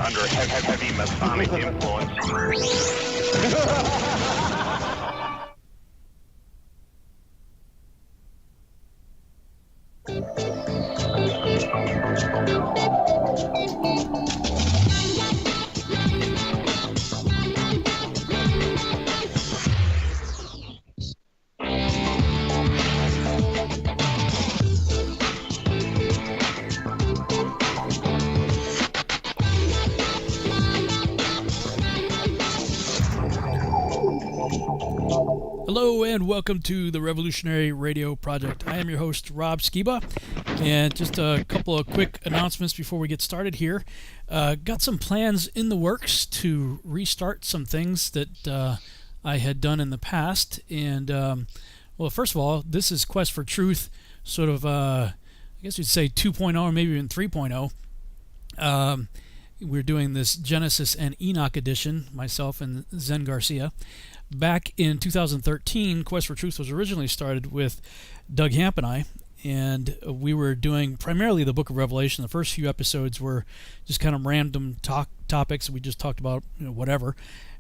under heavy Masonic influence. Hello and welcome to the Revolutionary Radio Project. I am your host, Rob Skiba, and just a couple of quick announcements before we get started here. Got some plans in the works to restart some things that I had done in the past, and well, first of all, this is Quest4Truth, sort of, I guess you'd say 2.0 or maybe even 3.0. We're doing this Genesis and Enoch edition, myself and Zen Garcia. Back in 2013, Quest4Truth was originally started with Doug Hamp and I, and we were doing primarily the Book of Revelation. The first few episodes were just kind of random topics. We just talked about whatever.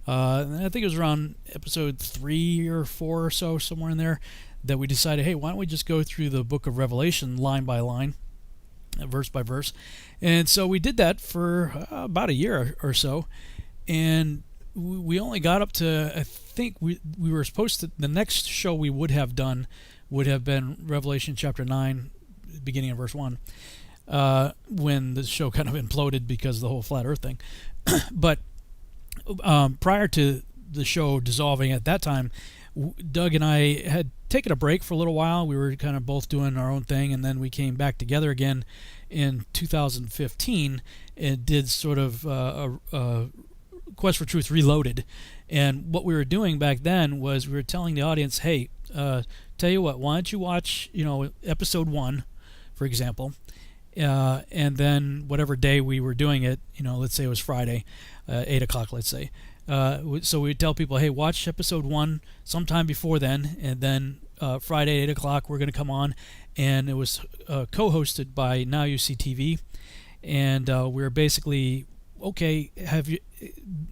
And I think it was around episode 3 or 4 or so, somewhere in there, that we decided, hey, why don't we just go through the Book of Revelation line by line, verse by verse. And so we did that for about a year or so, and we only got up to, I think we were supposed to, the next show we would have done would have been Revelation chapter 9, beginning of verse 1, when the show kind of imploded because of the whole flat earth thing. But prior to the show dissolving at that time, Doug and I had taken a break for a little while. We were kind of both doing our own thing, and then we came back together again in 2015 and did sort of Quest4Truth Reloaded. And what we were doing back then was we were telling the audience, hey, tell you what, why don't you watch, episode 1, for example, and then whatever day we were doing it, let's say it was Friday, 8 o'clock, let's say. So we'd tell people, hey, watch episode 1 sometime before then, and then Friday, 8 o'clock, we're going to come on. And it was co-hosted by Now You See TV, and we were basically, okay,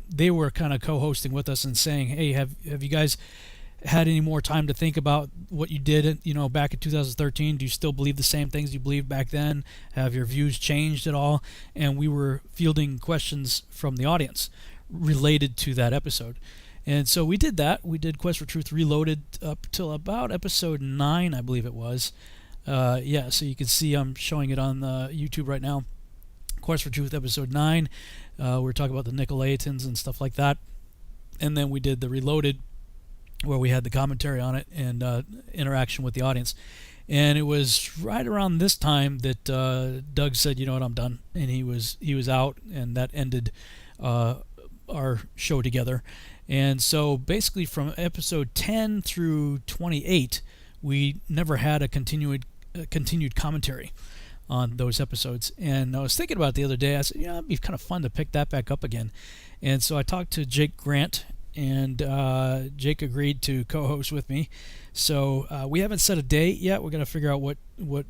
they were kind of co-hosting with us and saying, hey, have you guys had any more time to think about what you did, back in 2013? Do you still believe the same things you believed back then? Have your views changed at all? And we were fielding questions from the audience related to that episode. And so we did that. We did Quest4Truth Reloaded up till about episode 9, I believe it was. So you can see I'm showing it on YouTube right now. Quest4Truth episode 9. We're talking about the Nicolaitans and stuff like that. And then we did the Reloaded, where we had the commentary on it and interaction with the audience. And it was right around this time that Doug said, you know what, I'm done. And he was out, and that ended our show together. And so basically from episode 10 through 28, we never had a continued commentary on those episodes. And I was thinking about it the other day. I said, it'd be kind of fun to pick that back up again. And so I talked to Jake Grant, and Jake agreed to co-host with me. So we haven't set a date yet. We're going to figure out what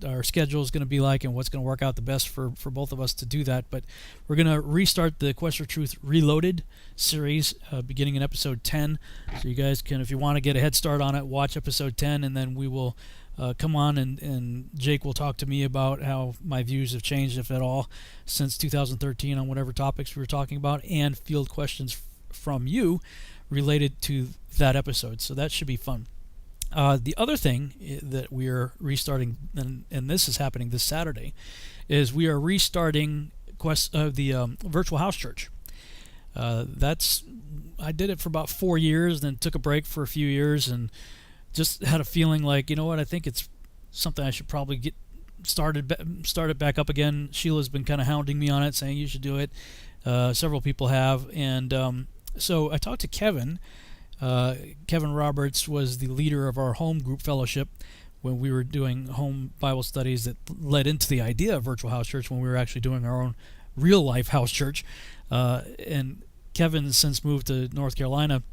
our schedule is going to be like and what's going to work out the best for both of us to do that. But we're going to restart the Quest4Truth Reloaded series beginning in episode 10. So you guys can, if you want to get a head start on it, watch episode 10, and then we will come on and Jake will talk to me about how my views have changed, if at all, since 2013 on whatever topics we were talking about, and field questions from you related to that episode. So that should be fun. The other thing that we are restarting, and this is happening this Saturday, is we are restarting the Virtual House Church. I did it for about 4 years, then took a break for a few years, and just had a feeling like, I think it's something I should probably get started back up again. Sheila's been kind of hounding me on it, saying you should do it. Several people have, and so I talked to Kevin. Kevin Roberts was the leader of our home group fellowship when we were doing home Bible studies that led into the idea of Virtual House Church when we were actually doing our own real life house church. And Kevin has since moved to North Carolina,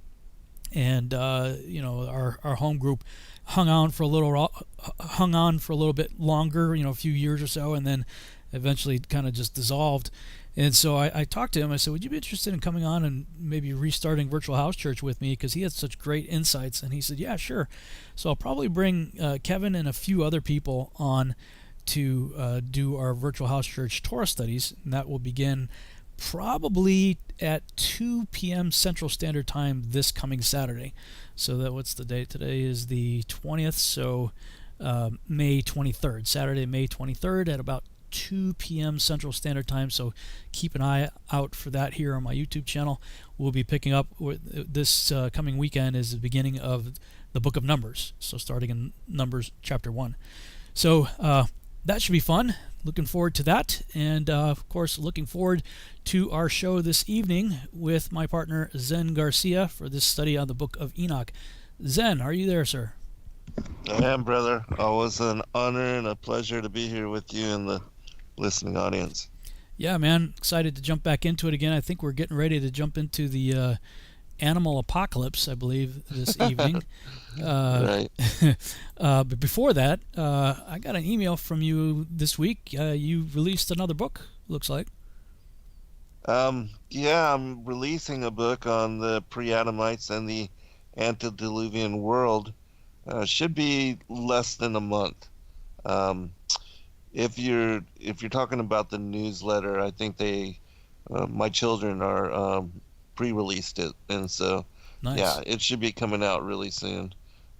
and our home group hung on for a little bit longer, a few years or so, and then eventually kind of just dissolved. And so I talked to him. I said, would you be interested in coming on and maybe restarting Virtual House Church with me? Because he had such great insights. And he said, yeah, sure. So I'll probably bring Kevin and a few other people on to do our Virtual House Church Torah studies. And that will begin probably at 2 p.m. Central Standard Time this coming Saturday. So what's the date? Today is the 20th. So May 23rd, Saturday, May 23rd at about 2 p.m. Central Standard Time, so keep an eye out for that here on my YouTube channel. We'll be picking up this coming weekend is the beginning of the book of Numbers, so starting in Numbers chapter 1. So that should be fun. Looking forward to that, and of course looking forward to our show this evening with my partner Zen Garcia for this study on the book of Enoch. Zen, are you there, sir? I am, brother. Always an honor and a pleasure to be here with you and the listening audience. Yeah, man, excited to jump back into it again. I think we're getting ready to jump into the animal apocalypse, I believe, this evening. Right. But before that, I got an email from you this week. You released another book, looks like. Yeah, I'm releasing a book on the pre-Adamites and the antediluvian world. Should be less than a month. If you're talking about the newsletter, I think my children are pre-released it, and so Nice. yeah, it should be coming out really soon.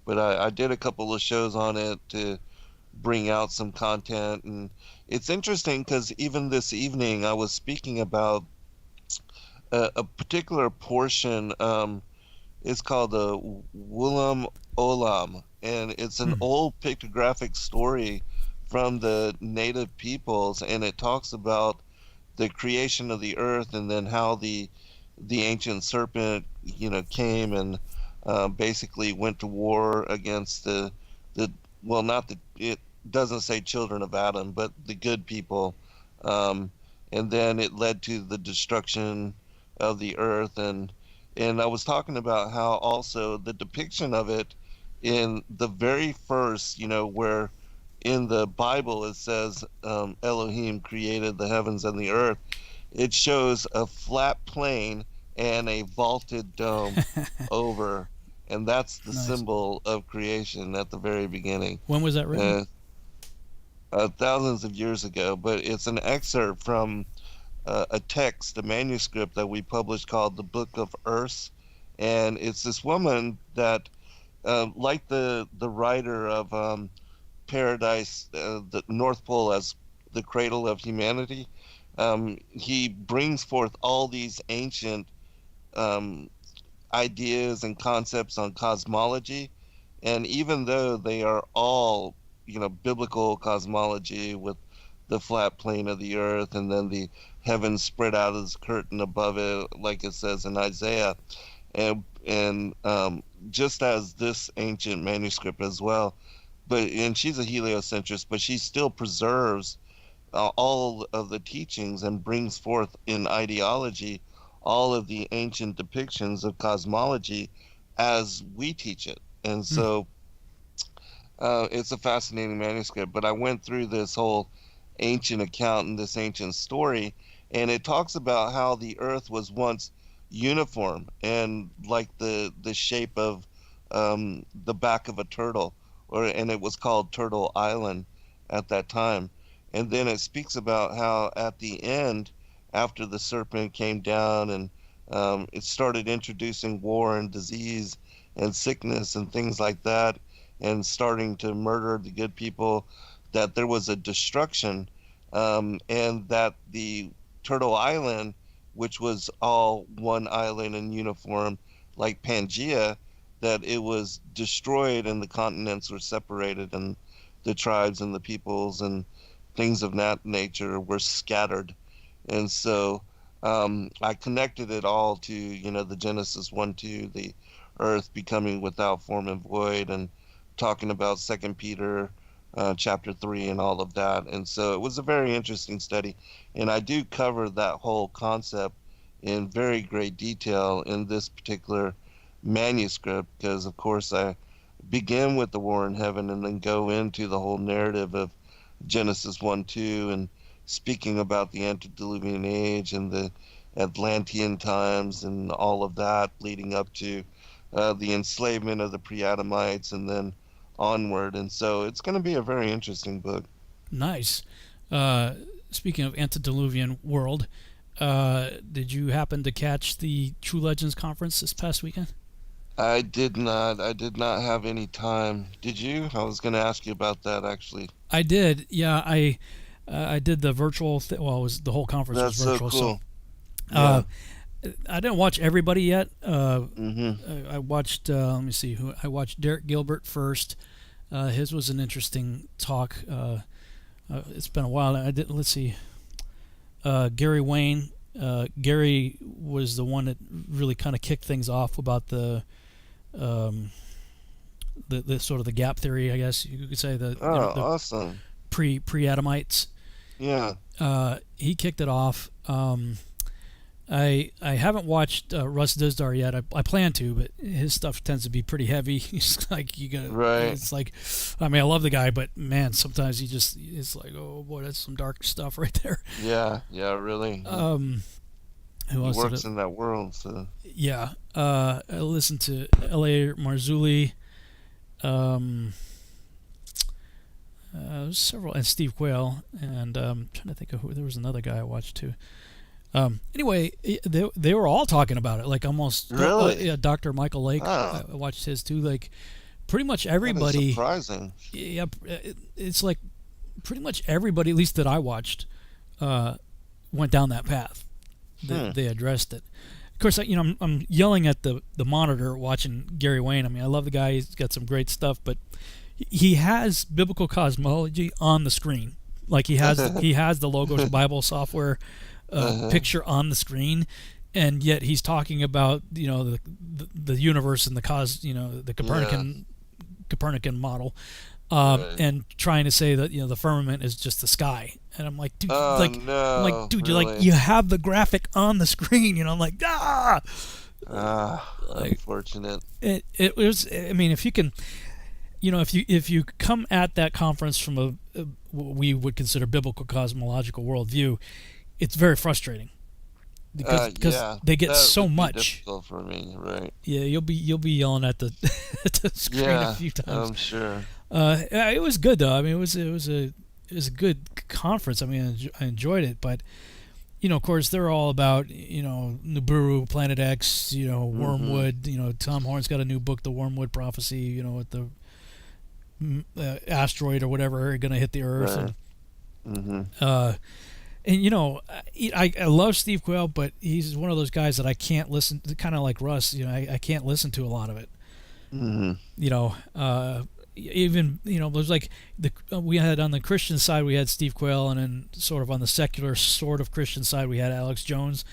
But I did a couple of shows on it to bring out some content, and it's interesting because even this evening I was speaking about a particular portion. It's called the Wulam Olam, and it's an old pictographic story from the native peoples, and it talks about the creation of the earth and then how the ancient serpent, came and basically went to war against it doesn't say children of Adam, but the good people, and then it led to the destruction of the earth, and I was talking about how also the depiction of it in the very first, where in the Bible it says Elohim created the heavens and the earth, it shows a flat plane and a vaulted dome over, and that's the Nice. symbol of creation at the very beginning. When was that written? Thousands of years ago, but it's an excerpt from a text, a manuscript that we published called the Book of Earth, and it's this woman that, like the writer of Paradise, the North Pole as the cradle of humanity, he brings forth all these ancient ideas and concepts on cosmology, and even though they are all, biblical cosmology with the flat plane of the earth and then the heavens spread out as curtain above it, like it says in Isaiah, and just as this ancient manuscript as well. And she's a heliocentrist, but she still preserves all of the teachings and brings forth in ideology all of the ancient depictions of cosmology as we teach it. And so it's a fascinating manuscript. But I went through this whole ancient account and this ancient story, and it talks about how the earth was once uniform and like the shape of the back of a turtle, and it was called Turtle Island at that time. And then it speaks about how at the end, after the serpent came down and it started introducing war and disease and sickness and things like that, and starting to murder the good people, that there was a destruction, and that the Turtle Island, which was all one island and uniform like Pangea, that it was destroyed and the continents were separated and the tribes and the peoples and things of that nature were scattered. And so I connected it all to, the Genesis 1-2, the earth becoming without form and void, and talking about 2 Peter chapter 3 and all of that. And so it was a very interesting study. And I do cover that whole concept in very great detail in this particular manuscript, because, of course, I begin with the war in heaven and then go into the whole narrative of Genesis 1-2 and speaking about the antediluvian age and the Atlantean times and all of that leading up to the enslavement of the pre-Adamites and then onward. And so it's going to be a very interesting book. Nice. Speaking of antediluvian world, did you happen to catch the True Legends conference this past weekend? I did not. I did not have any time. Did you? I was going to ask you about that, actually. I did. Yeah, I did the virtual. Well, it was the whole conference That's was virtual. so cool. So, I didn't watch everybody yet. Mm-hmm. I watched. Let me see who I watched. Derek Gilbert first. His was an interesting talk. It's been a while. I did. Let's see. Gary Wayne. Gary was the one that really kind of kicked things off about the sort of the gap theory, I guess you could say, the Awesome. pre-Adamites. Yeah. He kicked it off. I haven't watched Russ Dizdar yet. I plan to, but his stuff tends to be pretty heavy. He's like, you got Right. It's like, I mean, I love the guy, but man, sometimes it's like, oh boy, that's some dark stuff right there. Yeah, really. Who else He did works it? in that world, so. Yeah, I listened to L.A. Marzulli, several, and Steve Quayle, and trying to think of who. There was another guy I watched too. Anyway, they were all talking about it, like almost. Really? Yeah, Dr. Michael Lake. Oh. I watched his too. Like, pretty much That is everybody. surprising. Yeah, it's like pretty much everybody, at least that I watched, went down that path. They addressed it. Of course, I'm yelling at the monitor watching Gary Wayne. I mean, I love the guy. He's got some great stuff, but he has biblical cosmology on the screen. Like he has the Logos Bible software picture on the screen, and yet he's talking about the universe and the Copernican model. Right. And trying to say that the firmament is just the sky, and I'm like, dude, Oh, no, I'm like, dude, really? you're like, you have the graphic on the screen, I'm like, like, Unfortunate. it was. I mean, if you can, if you come at that conference from what we would consider biblical cosmological worldview, it's very frustrating because they get that so would be much. difficult for me, right? Yeah, you'll be yelling at the, at the screen a few times. I'm sure. It was good though. I mean, it was a good conference. I mean, I enjoyed it, but of course, they're all about Nibiru, Planet X, Wormwood. Tom Horn's got a new book, The Wormwood Prophecy. With the asteroid or whatever going to hit the Earth. Right. I love Steve Quayle, but he's one of those guys that I can't listen to, kind of like Russ. I can't listen to a lot of it. Even there's like we had on the Christian side we had Steve Quayle, and then sort of on the secular sort of Christian side we had Alex Jones.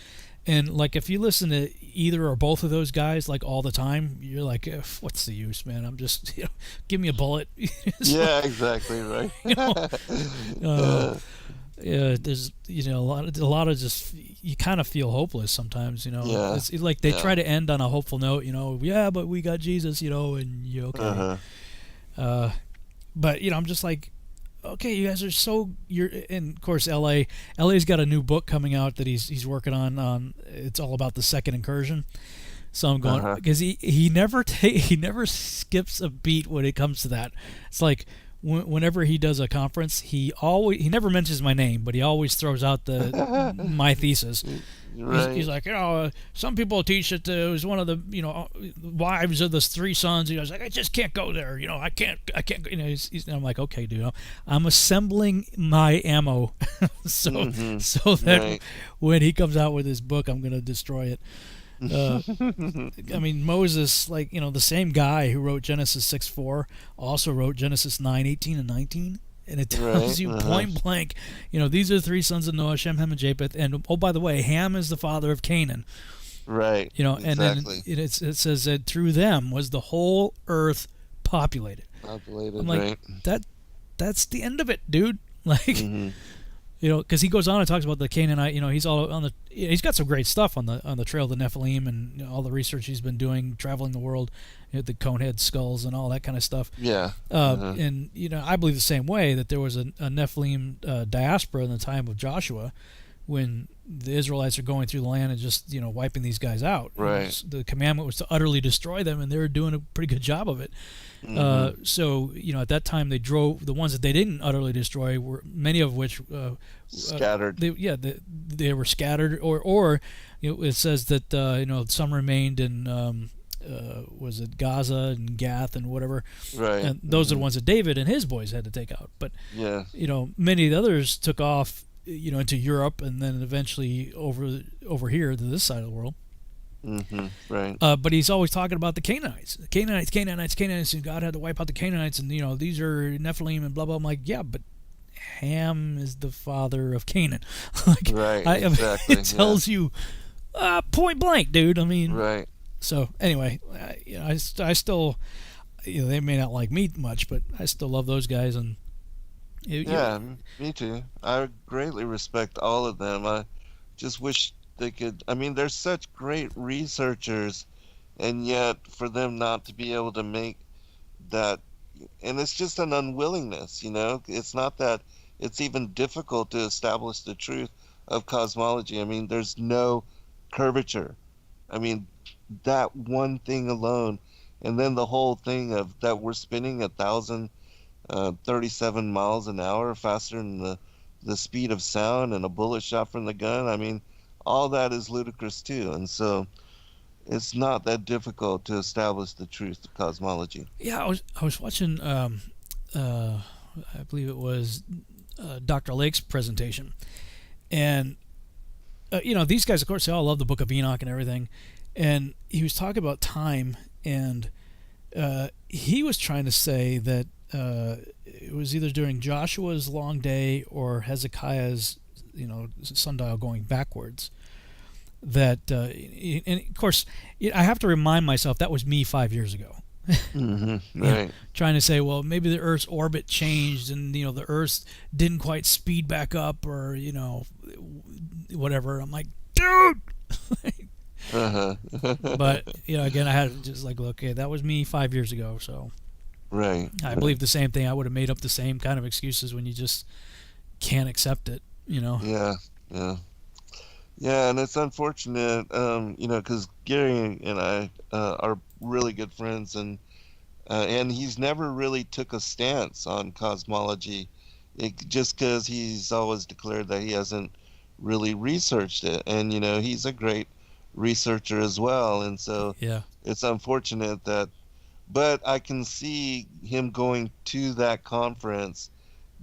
And like if you listen to either or both of those guys like all the time, you're like, what's the use, man? I'm just give me a bullet. Yeah, exactly right. Yeah, there's a lot of just you kind of feel hopeless sometimes. Yeah. It's like they try to end on a hopeful note. Yeah, but we got Jesus. And you okay. But I'm just like, okay, you guys are and of course LA's got a new book coming out that he's working on it's all about the second incursion. So I'm going because he never skips a beat when it comes to that. It's like whenever he does a conference, he never mentions my name, but he always throws out my thesis. Right. He's like, some people teach that it was one of the, wives of the three sons. He's like, I just can't go there. I can't. And I'm like, okay, dude, I'm assembling my ammo so that when he comes out with his book, I'm gonna destroy it. I mean, Moses, like, the same guy who wrote Genesis 6:4 also wrote Genesis 9:18 and 19. And it tells you point blank, these are the three sons of Noah, Shem, Ham, and Japheth. And, oh, by the way, Ham is the father of Canaan. Right. And then it says that through them was the whole earth populated. I'm like, right. that's the end of it, dude. Like, Because he goes on and talks about the Canaanite. He's all on the. He's got some great stuff on the trail of the Nephilim and all the research he's been doing, traveling the world, the conehead skulls and all that kind of stuff. Yeah. And I believe the same way that there was a Nephilim diaspora in the time of Joshua, when the Israelites are going through the land and just wiping these guys out. Right. The commandment was to utterly destroy them, and they were doing a pretty good job of it. So at that time they drove the ones that they didn't utterly destroy, were many of which scattered. They were scattered, or it says that some remained in was it Gaza and Gath and whatever. Right. And those are the ones that David and his boys had to take out. But yeah, many of the others took off into Europe and then eventually over here to this side of the world. Right. But he's always talking about the Canaanites, and God had to wipe out the Canaanites, and these are Nephilim and blah blah. I'm like, yeah, but Ham is the father of Canaan. Right. Exactly. It tells you point blank, dude. I mean, right. So anyway, I still, they may not like me much, but I still love those guys, and me too. I greatly respect all of them. I just wish they could. I mean, they're such great researchers, and yet for them not to be able to make that, and it's just an unwillingness. It's not that it's even difficult to establish the truth of cosmology. I mean, there's no curvature. I mean, that one thing alone, and then the whole thing of that we're spinning 1,037 miles an hour faster than the speed of sound and a bullet shot from the gun. I mean, all that is ludicrous too, and so it's not that difficult to establish the truth of cosmology. Yeah, I was watching I believe it was Dr. Lake's presentation, and these guys, of course, they all love the Book of Enoch and everything, and he was talking about time, and he was trying to say that it was either during Joshua's long day or Hezekiah's sundial going backwards, that and of course I have to remind myself that was me 5 years ago. Right. Trying to say, well, maybe the Earth's orbit changed and the Earth didn't quite speed back up, or whatever. I'm like, dude. But again, I had just like, okay, that was me 5 years ago, so right. I believe the same thing. I would have made up the same kind of excuses when you just can't accept it. Yeah. And it's unfortunate, because Gary and I are really good friends, and he's never really took a stance on cosmology, just because he's always declared that he hasn't really researched it, and he's a great researcher as well, and so it's unfortunate that, but I can see him going to that conference,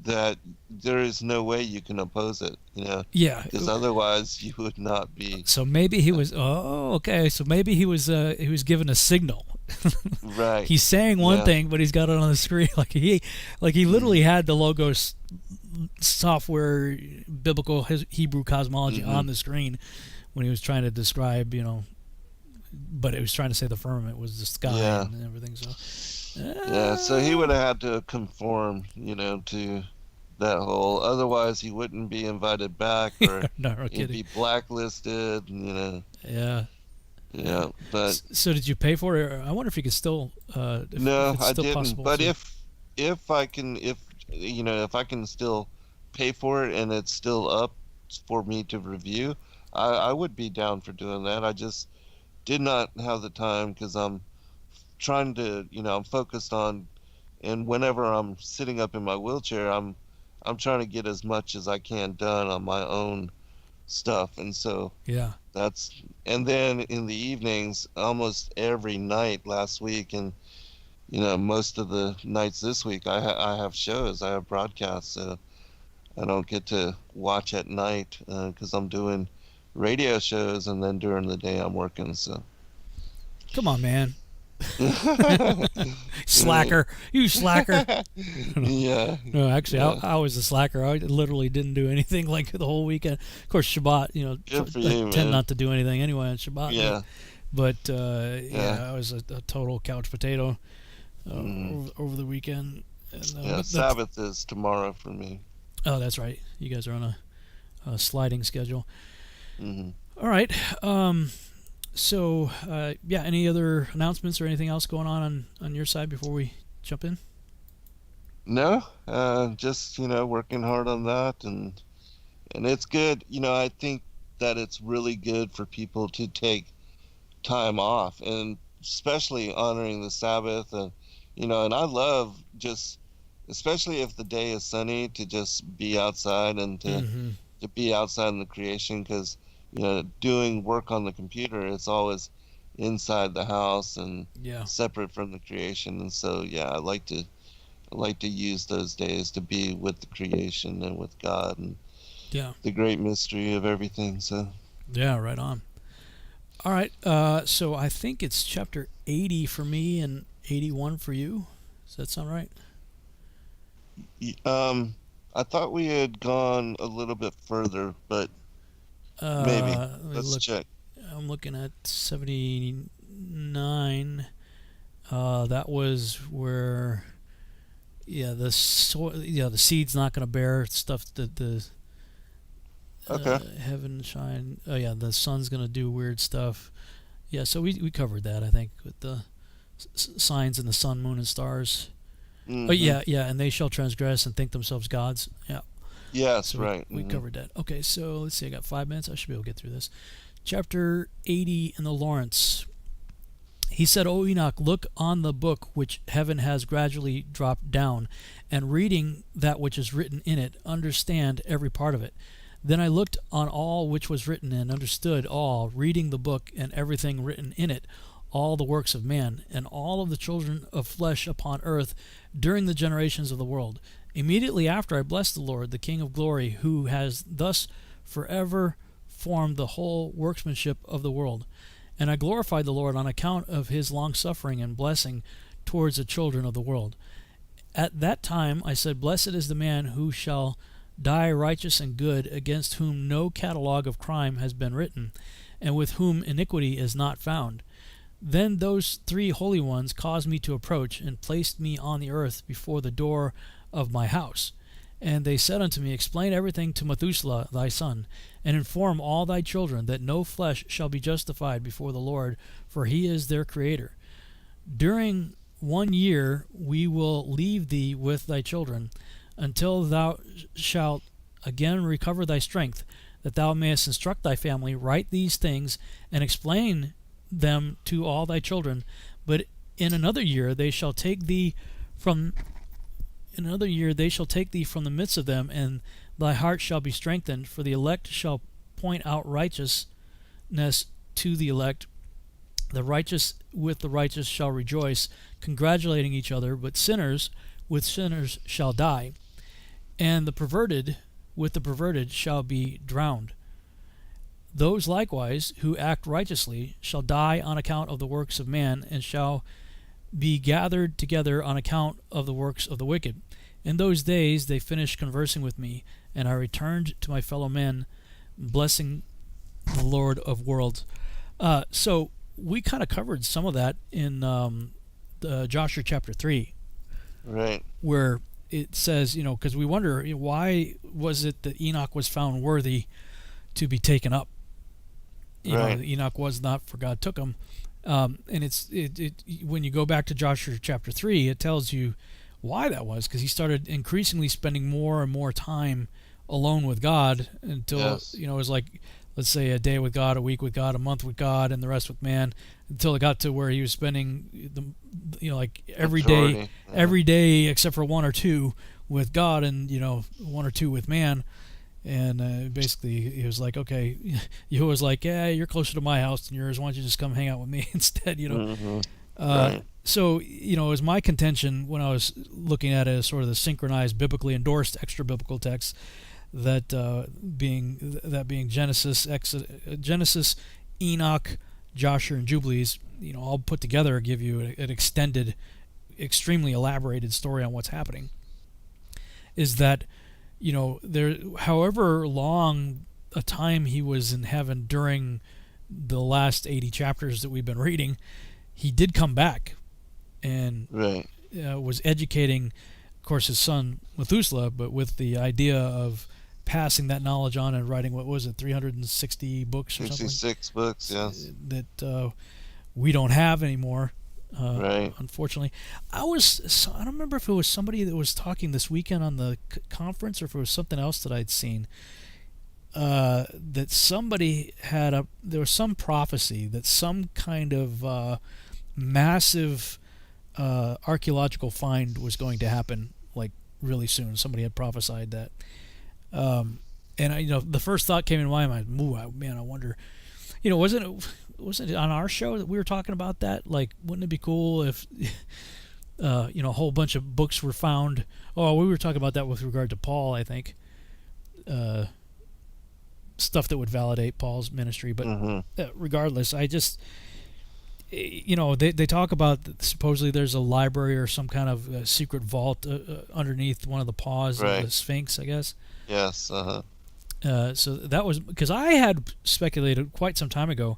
that there is no way you can oppose it, because otherwise you would not be. So maybe he was. Oh, okay. So maybe he was given a signal. Right. He's saying one thing, but he's got it on the screen. Like he literally had the Logos software, biblical Hebrew cosmology on the screen when he was trying to describe, but it was trying to say the firmament was the sky and everything. So. So he would have had to conform, to that whole. Otherwise, he wouldn't be invited back, or he'd be blacklisted. Yeah. Yeah, but. So did you pay for it? I wonder if you could still. No, I didn't. Possible, but so. if I can still pay for it and it's still up for me to review, I would be down for doing that. I just did not have the time because I'm trying to, I'm focused on, and whenever I'm sitting up in my wheelchair, I'm trying to get as much as I can done on my own stuff, and so and then in the evenings, almost every night last week, and most of the nights this week, I have shows, I have broadcasts, so I don't get to watch at night because I'm doing radio shows, and then during the day I'm working. So come on, man. Slacker, you slacker. Yeah. No, actually, I was a slacker. I literally didn't do anything like the whole weekend. Of course, Shabbat, Good for I you, tend man. not to do anything anyway on Shabbat. Yeah. But I was a total couch potato over the weekend. And, Sabbath is tomorrow for me. Oh, that's right. You guys are on sliding schedule. Hmm. All right. So, yeah, any other announcements or anything else going on your side before we jump in? No, just working hard on that, and it's good. I think that it's really good for people to take time off, and especially honoring the Sabbath, and I love just, especially if the day is sunny, to just be outside and Mm-hmm. to be outside in the creation, because doing work on the computer, it's always inside the house and Yeah. separate from the creation. And so yeah, I like to use those days to be with the creation and with God and Yeah. the great mystery of everything. So Yeah. Right on. All right. So I think it's chapter 80 for me and 81 for you. Does that sound right? I thought we had gone a little bit further, but maybe. Let me Let's look. check. I'm looking at 79. That was where, yeah, the the seed's not going to bear stuff that the Okay. heaven shine. Oh yeah, the sun's going to do weird stuff. Yeah, so we covered that, I think, with the signs in the sun, moon, and stars. Oh Hmm. yeah, and they shall transgress and think themselves gods. Yeah. Yes, So right. we Hmm. covered that. Okay, so let's see. I got 5 minutes. I should be able to get through this. Chapter 80 in the Lawrence. He said, O Enoch, look on the book which heaven has gradually dropped down, and reading that which is written in it, understand every part of it. Then I looked on all which was written, and understood all, reading the book and everything written in it, all the works of man, and all of the children of flesh upon earth during the generations of the world. Immediately after I blessed the Lord, the King of glory, who has thus forever formed the whole workmanship of the world. And I glorified the Lord on account of his long suffering and blessing towards the children of the world. At that time I said, Blessed is the man who shall die righteous and good, against whom no catalogue of crime has been written, and with whom iniquity is not found. Then those three holy ones caused me to approach, and placed me on the earth before the door of my house. And they said unto me, Explain everything to Methuselah thy son, and inform all thy children, that no flesh shall be justified before the Lord, for he is their Creator. During 1 year we will leave thee with thy children, until thou shalt again recover thy strength, that thou mayest instruct thy family, write these things, and explain them to all thy children. But in another year they shall take thee from the midst of them, and thy heart shall be strengthened, for the elect shall point out righteousness to the elect. The righteous with the righteous shall rejoice, congratulating each other, but sinners with sinners shall die. And the perverted with the perverted shall be drowned. Those likewise who act righteously shall die on account of the works of man, and shall be gathered together on account of the works of the wicked. In those days they finished conversing with me, and I returned to my fellow men, blessing the Lord of worlds. So we kind of covered some of that in Joshua chapter 3, Right. where it says, because we wonder, why was it that Enoch was found worthy to be taken up? Right. Enoch was not, for God took him. And when you go back to Joshua chapter 3, it tells you why that was, because he started increasingly spending more and more time alone with God, until Yes. it was like, let's say, a day with God, a week with God, a month with God, and the rest with man, until it got to where he was spending like Majority. every day except for one or two with God, and one or two with man. And basically he was like, okay, Yehovah was like, yeah, you're closer to my house than yours, why don't you just come hang out with me instead. Mhm. Right. So it was my contention when I was looking at it as sort of the synchronized, biblically endorsed extra biblical texts, that being Genesis, Enoch, Joshua, and Jubilees, all put together, give you an extended, extremely elaborated story on what's happening. Is that there, however long a time he was in heaven during the last 80 chapters that we've been reading, he did come back and Right. was educating, of course, his son Methuselah, but with the idea of passing that knowledge on and writing, what was it, 360 books or something? 66 books, yes. That we don't have anymore, Right. unfortunately. I don't remember if it was somebody that was talking this weekend on the conference, or if it was something else that I'd seen. That somebody there was some prophecy that some kind of massive archaeological find was going to happen, like really soon. Somebody had prophesied that, and the first thought came in my mind, man, I wonder, wasn't it on our show that we were talking about that? Like, wouldn't it be cool if a whole bunch of books were found? Oh, we were talking about that with regard to Paul, I think. Stuff that would validate Paul's ministry, but regardless, I just, they talk about supposedly there's a library or some kind of secret vault underneath one of the paws of the Sphinx, I guess. Yes. So that was because I had speculated quite some time ago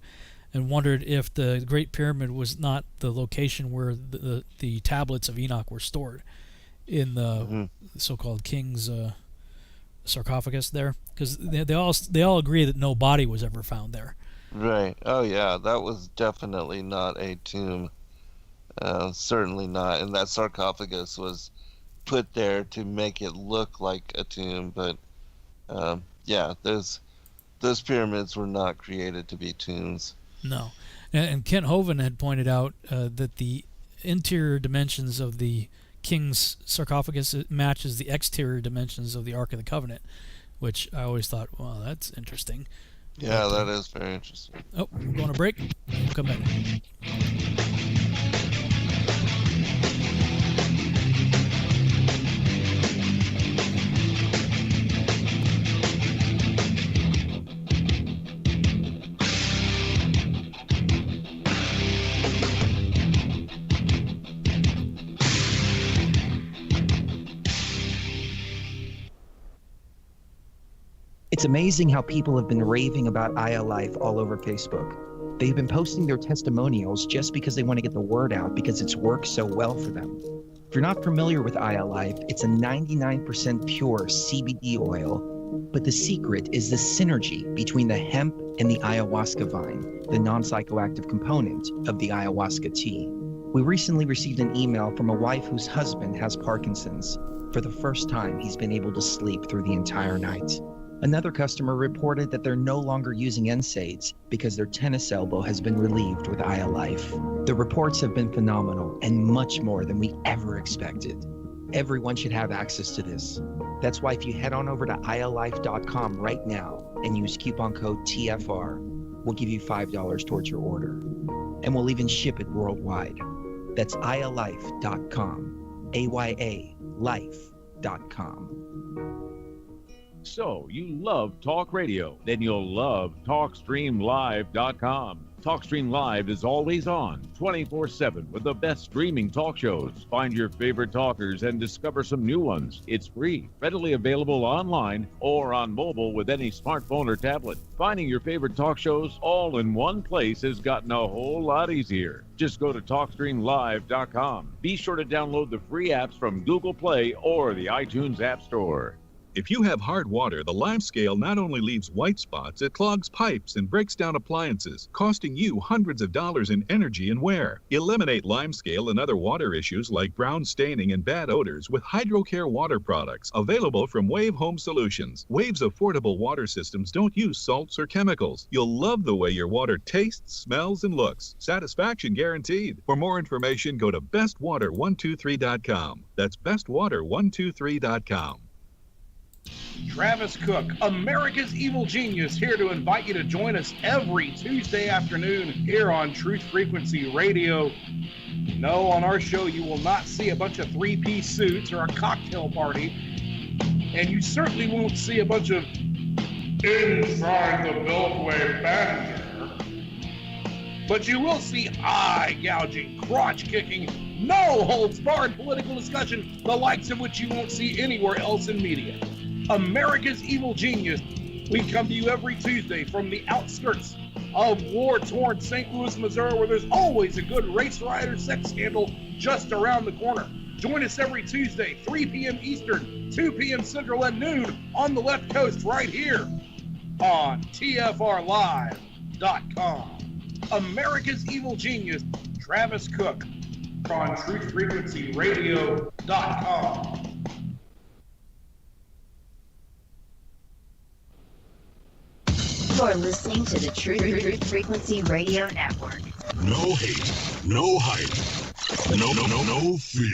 and wondered if the Great Pyramid was not the location where the tablets of Enoch were stored in the so-called king's sarcophagus there, because they all agree that no body was ever found there. Right. Oh yeah, that was definitely not a tomb. Certainly not. And that sarcophagus was put there to make it look like a tomb, but yeah, those pyramids were not created to be tombs. No. And Kent Hovind had pointed out that the interior dimensions of the king's sarcophagus matches the exterior dimensions of the Ark of the Covenant, which I always thought, wow, that's interesting. Yeah, that is very interesting. Oh, we're going to break. We'll come back. It's amazing how people have been raving about ILife all over Facebook. They've been posting their testimonials just because they want to get the word out because it's worked so well for them. If you're not familiar with ILife, it's a 99% pure CBD oil, but the secret is the synergy between the hemp and the ayahuasca vine, the non-psychoactive component of the ayahuasca tea. We recently received an email from a wife whose husband has Parkinson's. For the first time, he's been able to sleep through the entire night. Another customer reported that they're no longer using NSAIDs because their tennis elbow has been relieved with ILife. The reports have been phenomenal and much more than we ever expected. Everyone should have access to this. That's why if you head on over to ILife.com right now and use coupon code TFR, we'll give you $5 towards your order. And we'll even ship it worldwide. That's ILife.com, AYALife.com. So, you love talk radio? Then you'll love TalkStreamLive.com. TalkStream Live is always on, 24/7, with the best streaming talk shows. Find your favorite talkers and discover some new ones. It's free, readily available online or on mobile with any smartphone or tablet. Finding your favorite talk shows all in one place has gotten a whole lot easier. Just go to TalkStreamLive.com. Be sure to download the free apps from Google Play or the iTunes App Store. If you have hard water, the Lime Scale not only leaves white spots, it clogs pipes and breaks down appliances, costing you hundreds of dollars in energy and wear. Eliminate Lime Scale and other water issues like brown staining and bad odors with HydroCare water products, available from Wave Home Solutions. Wave's affordable water systems don't use salts or chemicals. You'll love the way your water tastes, smells, and looks. Satisfaction guaranteed. For more information, go to bestwater123.com. That's bestwater123.com. Travis Cook, America's Evil Genius, here to invite you to join us every Tuesday afternoon here on Truth Frequency Radio. No, on our show you will not see a bunch of three-piece suits or a cocktail party, and you certainly won't see a bunch of inside the Beltway banter. But you will see eye-gouging, crotch-kicking, no-holds-barred political discussion, the likes of which you won't see anywhere else in media. America's Evil Genius. We come to you every Tuesday from the outskirts of war-torn St. Louis, Missouri, where there's always a good race rider sex scandal just around the corner. Join us every Tuesday, 3 p.m. Eastern, 2 p.m. Central, and noon on the left coast right here on TFRLive.com. America's Evil Genius, Travis Cook, on TruthFrequencyRadio.com. You're listening to the Truth Frequency Radio Network. No hate, no hype, no fear.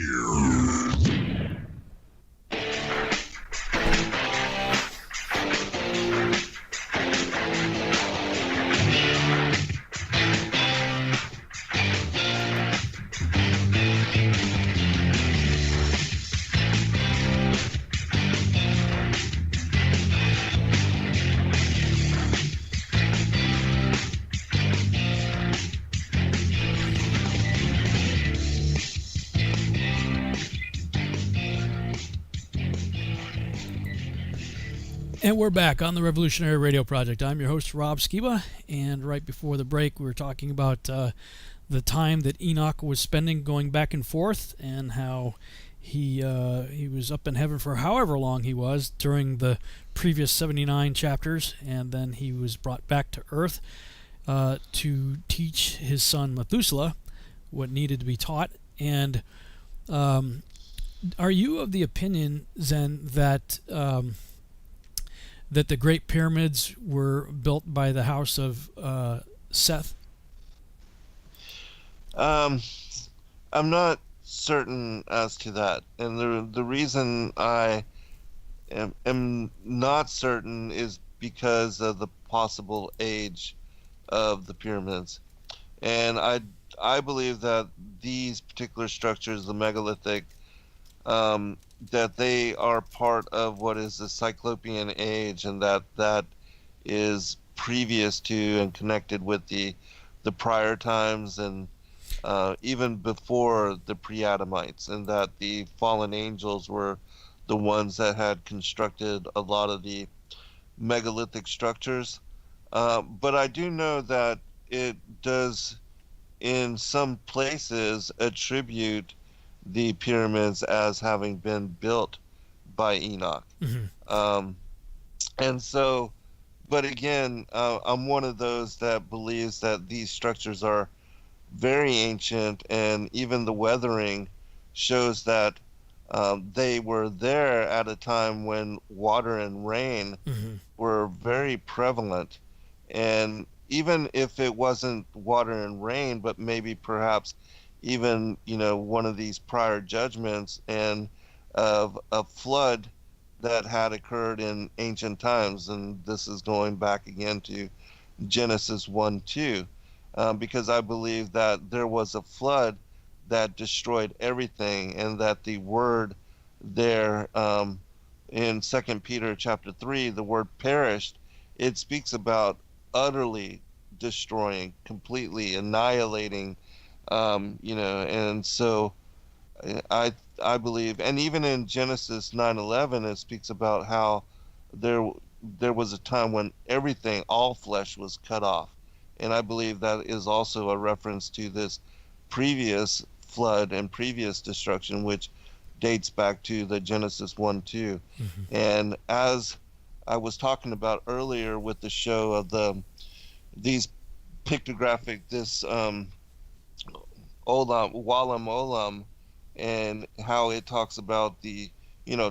And we're back on the Revolutionary Radio Project. I'm your host, Rob Skiba, and right before the break, we were talking about the time that Enoch was spending going back and forth, and how he was up in heaven for however long he was during the previous 79 chapters, and then he was brought back to Earth to teach his son Methuselah what needed to be taught. And are you of the opinion, Zen, that that the Great Pyramids were built by the house of Seth? I'm not certain as to that, and the reason I am not certain is because of the possible age of the pyramids, and I believe that these particular structures, the megalithic, that they are part of what is the Cyclopean age, and that is previous to and connected with the prior times, and even before the pre-Adamites, and that the fallen angels were the ones that had constructed a lot of the megalithic structures. But I do know that it does, in some places, attribute the pyramids as having been built by Enoch. Mm-hmm. And so, but again, I'm one of those that believes that these structures are very ancient, and even the weathering shows that they were there at a time when water and rain mm-hmm. were very prevalent. And even if it wasn't water and rain, but maybe perhaps even, one of these prior judgments and of a flood that had occurred in ancient times. And this is going back again to Genesis 1:2, because I believe that there was a flood that destroyed everything, and that the word there in 2 Peter chapter 3, the word perished, it speaks about utterly destroying, completely annihilating, and so I believe, and even in Genesis 9:11, it speaks about how there was a time when everything, all flesh, was cut off, and I believe that is also a reference to this previous flood and previous destruction, which dates back to the Genesis 1:2. Mm-hmm. And as I was talking about earlier with the show of these pictographic, this Olam, Walam Olam, and how it talks about the,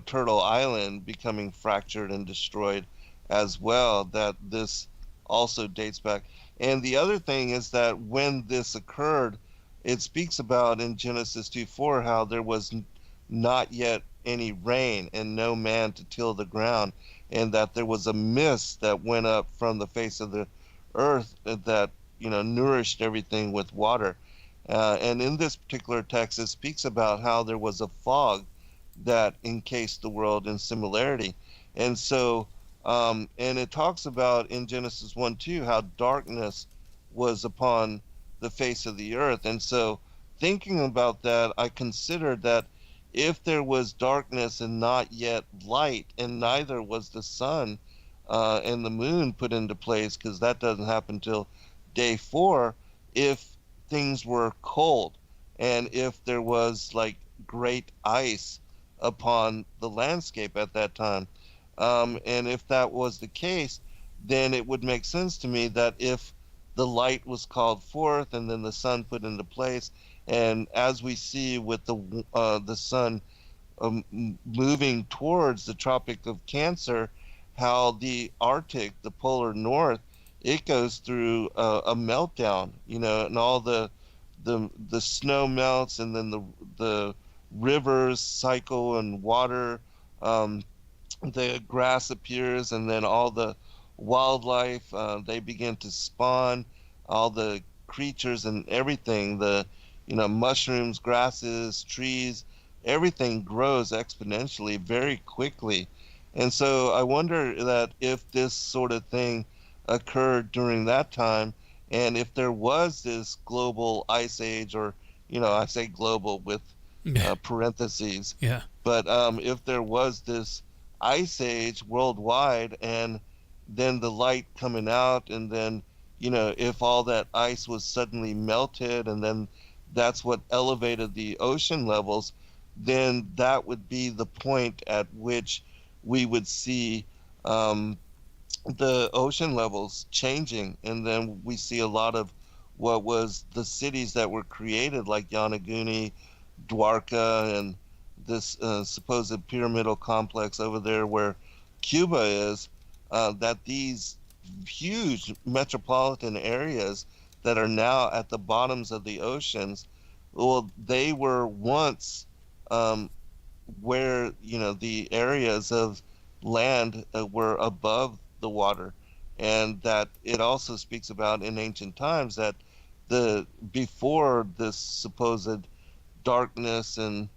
Turtle Island becoming fractured and destroyed as well, that this also dates back. And the other thing is that when this occurred, it speaks about in Genesis 2:4 how there was not yet any rain and no man to till the ground, and that there was a mist that went up from the face of the earth that, nourished everything with water. And in this particular text, it speaks about how there was a fog that encased the world in similarity. And so, and it talks about in Genesis 1:2 how darkness was upon the face of the earth. And so, thinking about that, I considered that if there was darkness and not yet light, and neither was the sun and the moon put into place, because that doesn't happen till day 4, if things were cold, and if there was like great ice upon the landscape at that time. And if that was the case, then it would make sense to me that if the light was called forth and then the sun put into place, and as we see with the sun moving towards the Tropic of Cancer, how the Arctic, the polar north, it goes through a meltdown, and all the snow melts, and then the rivers cycle and water, the grass appears, and then all the wildlife, they begin to spawn, all the creatures and everything, the mushrooms, grasses, trees, everything grows exponentially very quickly. And so I wonder that if this sort of thing occurred during that time, and if there was this global ice age, or I say global with parentheses, Yeah. but if there was this ice age worldwide, and then the light coming out, and then if all that ice was suddenly melted, and then that's what elevated the ocean levels, then that would be the point at which we would see the ocean levels changing, and then we see a lot of what was the cities that were created, like Yanaguni, Dwarka, and this supposed pyramidal complex over there where Cuba is, that these huge metropolitan areas that are now at the bottoms of the oceans, well, they were once where the areas of land were above the water, and that it also speaks about in ancient times that before this supposed darkness and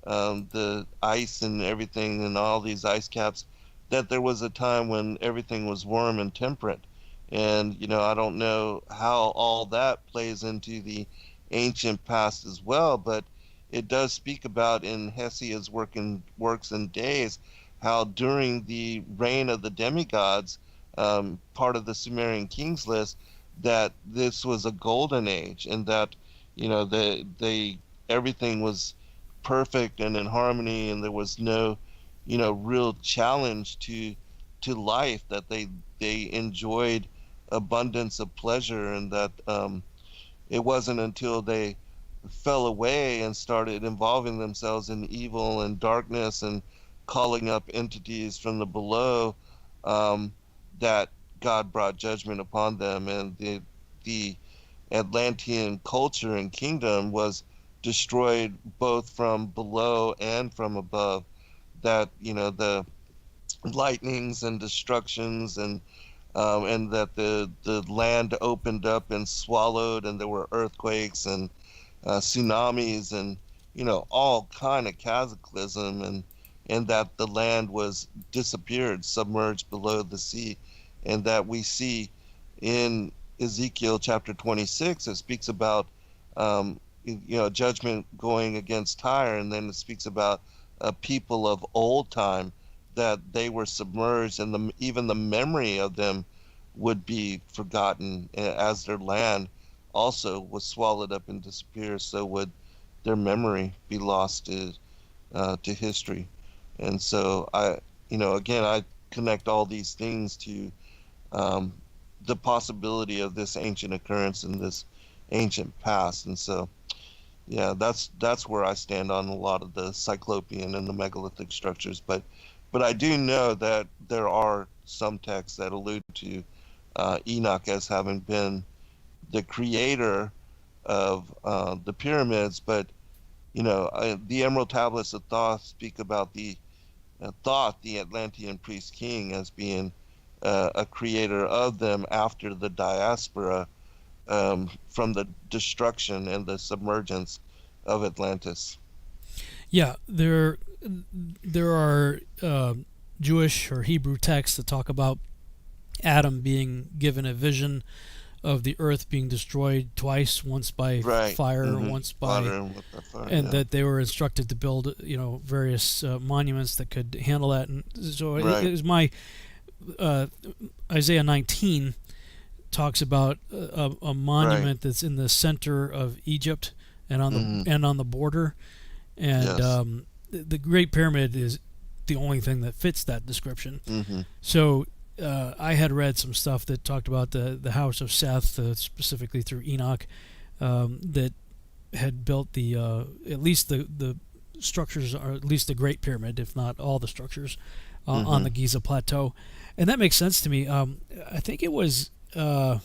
the ice and everything and all these ice caps, that there was a time when everything was warm and temperate. And I don't know how all that plays into the ancient past as well, but it does speak about in Hesiod's works and days how during the reign of the demigods, part of the Sumerian kings list, that this was a golden age, and that everything was perfect and in harmony, and there was no real challenge to life, that they enjoyed abundance of pleasure, and that it wasn't until they fell away and started involving themselves in evil and darkness and calling up entities from the below, that God brought judgment upon them, and the Atlantean culture and kingdom was destroyed both from below and from above. That the lightnings and destructions, and that the land opened up and swallowed, and there were earthquakes and tsunamis, and all kind of cataclysm, and that the land was disappeared, submerged below the sea, and that we see in Ezekiel chapter 26, it speaks about judgment going against Tyre, and then it speaks about a people of old time, that they were submerged, and even the memory of them would be forgotten, as their land also was swallowed up and disappeared. So would their memory be lost to history. And so again, I connect all these things to the possibility of this ancient occurrence in this ancient past. And so, yeah, that's where I stand on a lot of the Cyclopean and the megalithic structures. But I do know that there are some texts that allude to Enoch as having been the creator of the pyramids. But the Emerald Tablets of Thoth speak about the Atlantean priest king as being a creator of them after the diaspora, from the destruction and the submergence of Atlantis. Yeah, there are Jewish or Hebrew texts that talk about Adam being given a vision of the earth being destroyed twice, once by fire, once by fire, and that they were instructed to build various monuments that could handle that. And so it was my Isaiah 19 talks about a monument that's in the center of Egypt and on the border, And Yes. the Great Pyramid is the only thing that fits that description. Mm-hmm. So I had read some stuff that talked about the house of Seth, specifically through Enoch, that had built the at least the structures, or at least the Great Pyramid, if not all the structures, on the Giza Plateau. And that makes sense to me. I think it was... they're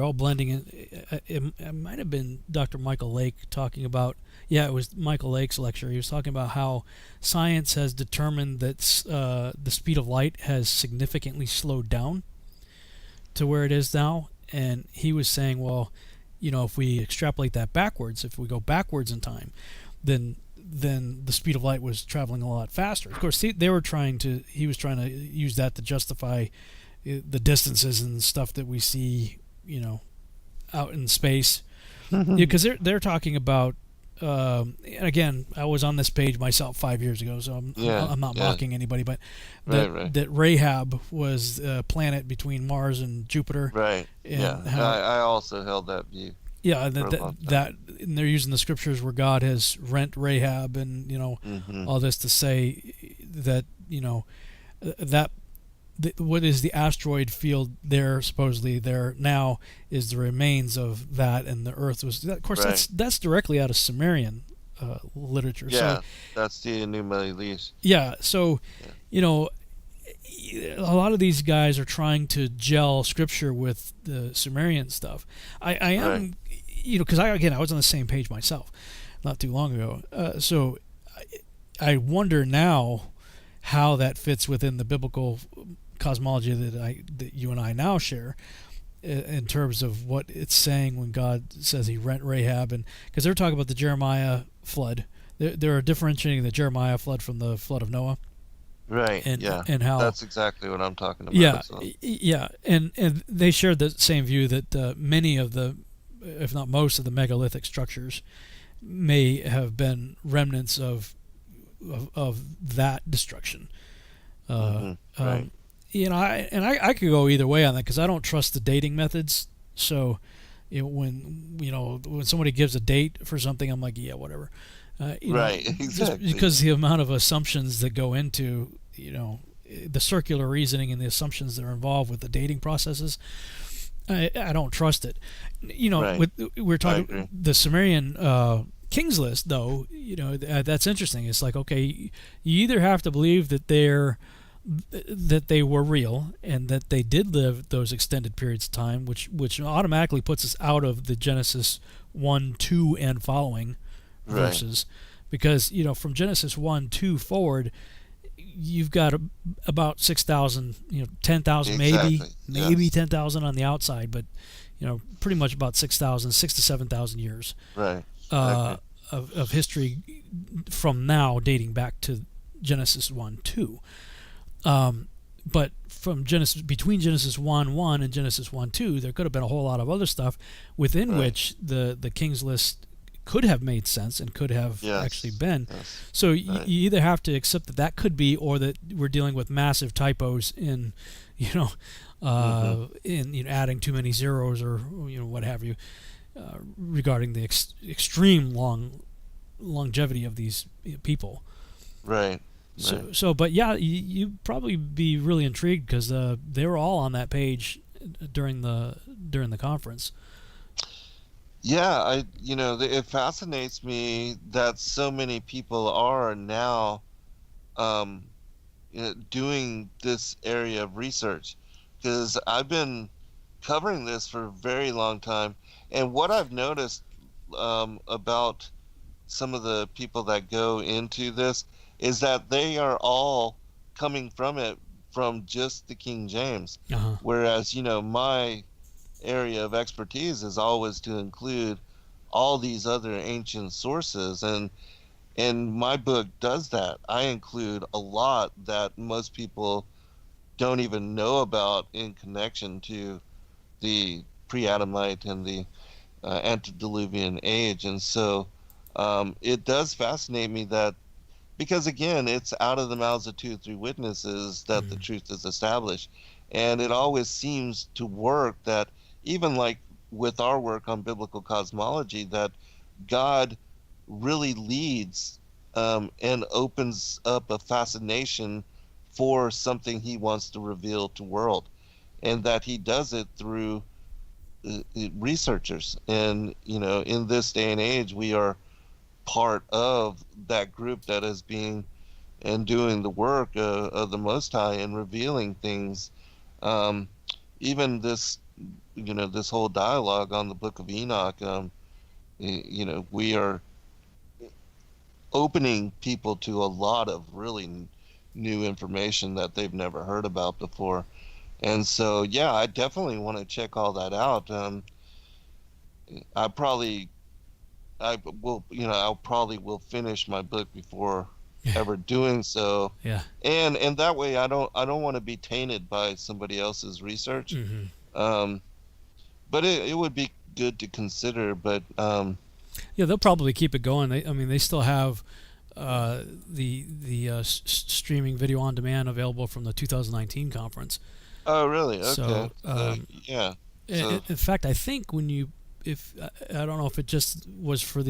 all blending in. It might have been Dr. Michael Lake talking about... Yeah, it was Michael Lake's lecture. He was talking about how science has determined that the speed of light has significantly slowed down to where it is now. And he was saying, well, if we extrapolate that backwards, if we go backwards in time, then the speed of light was traveling a lot faster. Of course, he was trying to use that to justify the distances and stuff that we see, out in space. Because they're talking about, and again, I was on this page myself 5 years ago, so I'm not mocking anybody, but that Rahab was a planet between Mars and Jupiter. Right. And I also held that view. Yeah, and they're using the scriptures where God has rent Rahab, and all this to say that that what is the asteroid field there supposedly there now is the remains of that, and the Earth was. Of course, that's directly out of Sumerian literature. Yeah, so, that's the Enuma Elish. Yeah, so a lot of these guys are trying to gel scripture with the Sumerian stuff. I am, because I was on the same page myself not too long ago. So I wonder now how that fits within the biblical cosmology that you and I now share, in terms of what it's saying when God says He rent Rahab, and because they're talking about the Jeremiah flood. They're differentiating the Jeremiah flood from the flood of Noah. Right. And how that's exactly what I'm talking about. Yeah, so. yeah, and they shared the same view that many of the, if not most of the megalithic structures, may have been remnants of that destruction. Right. I could go either way on that because I don't trust the dating methods. So, when somebody gives a date for something, I'm like, yeah, whatever. Exactly. Just because the amount of assumptions that go into, the circular reasoning and the assumptions that are involved with the dating processes, I don't trust it. We're talking the Sumerian King's List, though. That's interesting. It's like, okay, you either have to believe that they were real and that they did live those extended periods of time, which automatically puts us out of the Genesis 1, 2, and following verses, because from Genesis 1-2 forward, you've got about 6,000, 10,000 maybe 10,000 on the outside, but pretty much about 6,000, 6,000 to 7,000 years of history from now, dating back to Genesis 1-2. But from between Genesis 1:1 and Genesis 1:2, there could have been a whole lot of other stuff within which the King's List could have made sense and could have actually been. So you either have to accept that could be, or that we're dealing with massive typos in, in adding too many zeros or what have you, regarding the extreme longevity of these people. Right. But yeah, you probably be really intrigued because they were all on that page during the conference. Yeah, it fascinates me that so many people are now doing this area of research, because I've been covering this for a very long time, and what I've noticed about some of the people that go into this is that they are all coming from it from just the King James, whereas my area of expertise is always to include all these other ancient sources, and my book does that. I include a lot that most people don't even know about in connection to the pre-Adamite and the antediluvian age. And so it does fascinate me that, because again, it's out of the mouths of 2 or 3 witnesses that the truth is established. And it always seems to work that, even like with our work on biblical cosmology, that God really leads and opens up a fascination for something he wants to reveal to world, and that he does it through researchers. And in this day and age, we are part of that group that is being and doing the work of the Most High and revealing things. Even this, this whole dialogue on the Book of Enoch, we are opening people to a lot of really new information that they've never heard about before. And so, yeah, I definitely want to check all that out. I'll probably will finish my book before ever doing so. Yeah. And that way I don't want to be tainted by somebody else's research. But it would be good to consider. But yeah, they'll probably keep it going. They still have the streaming video on demand available from the 2019 conference. Oh, really? Okay. So, yeah. In fact, I think I don't know if it just was for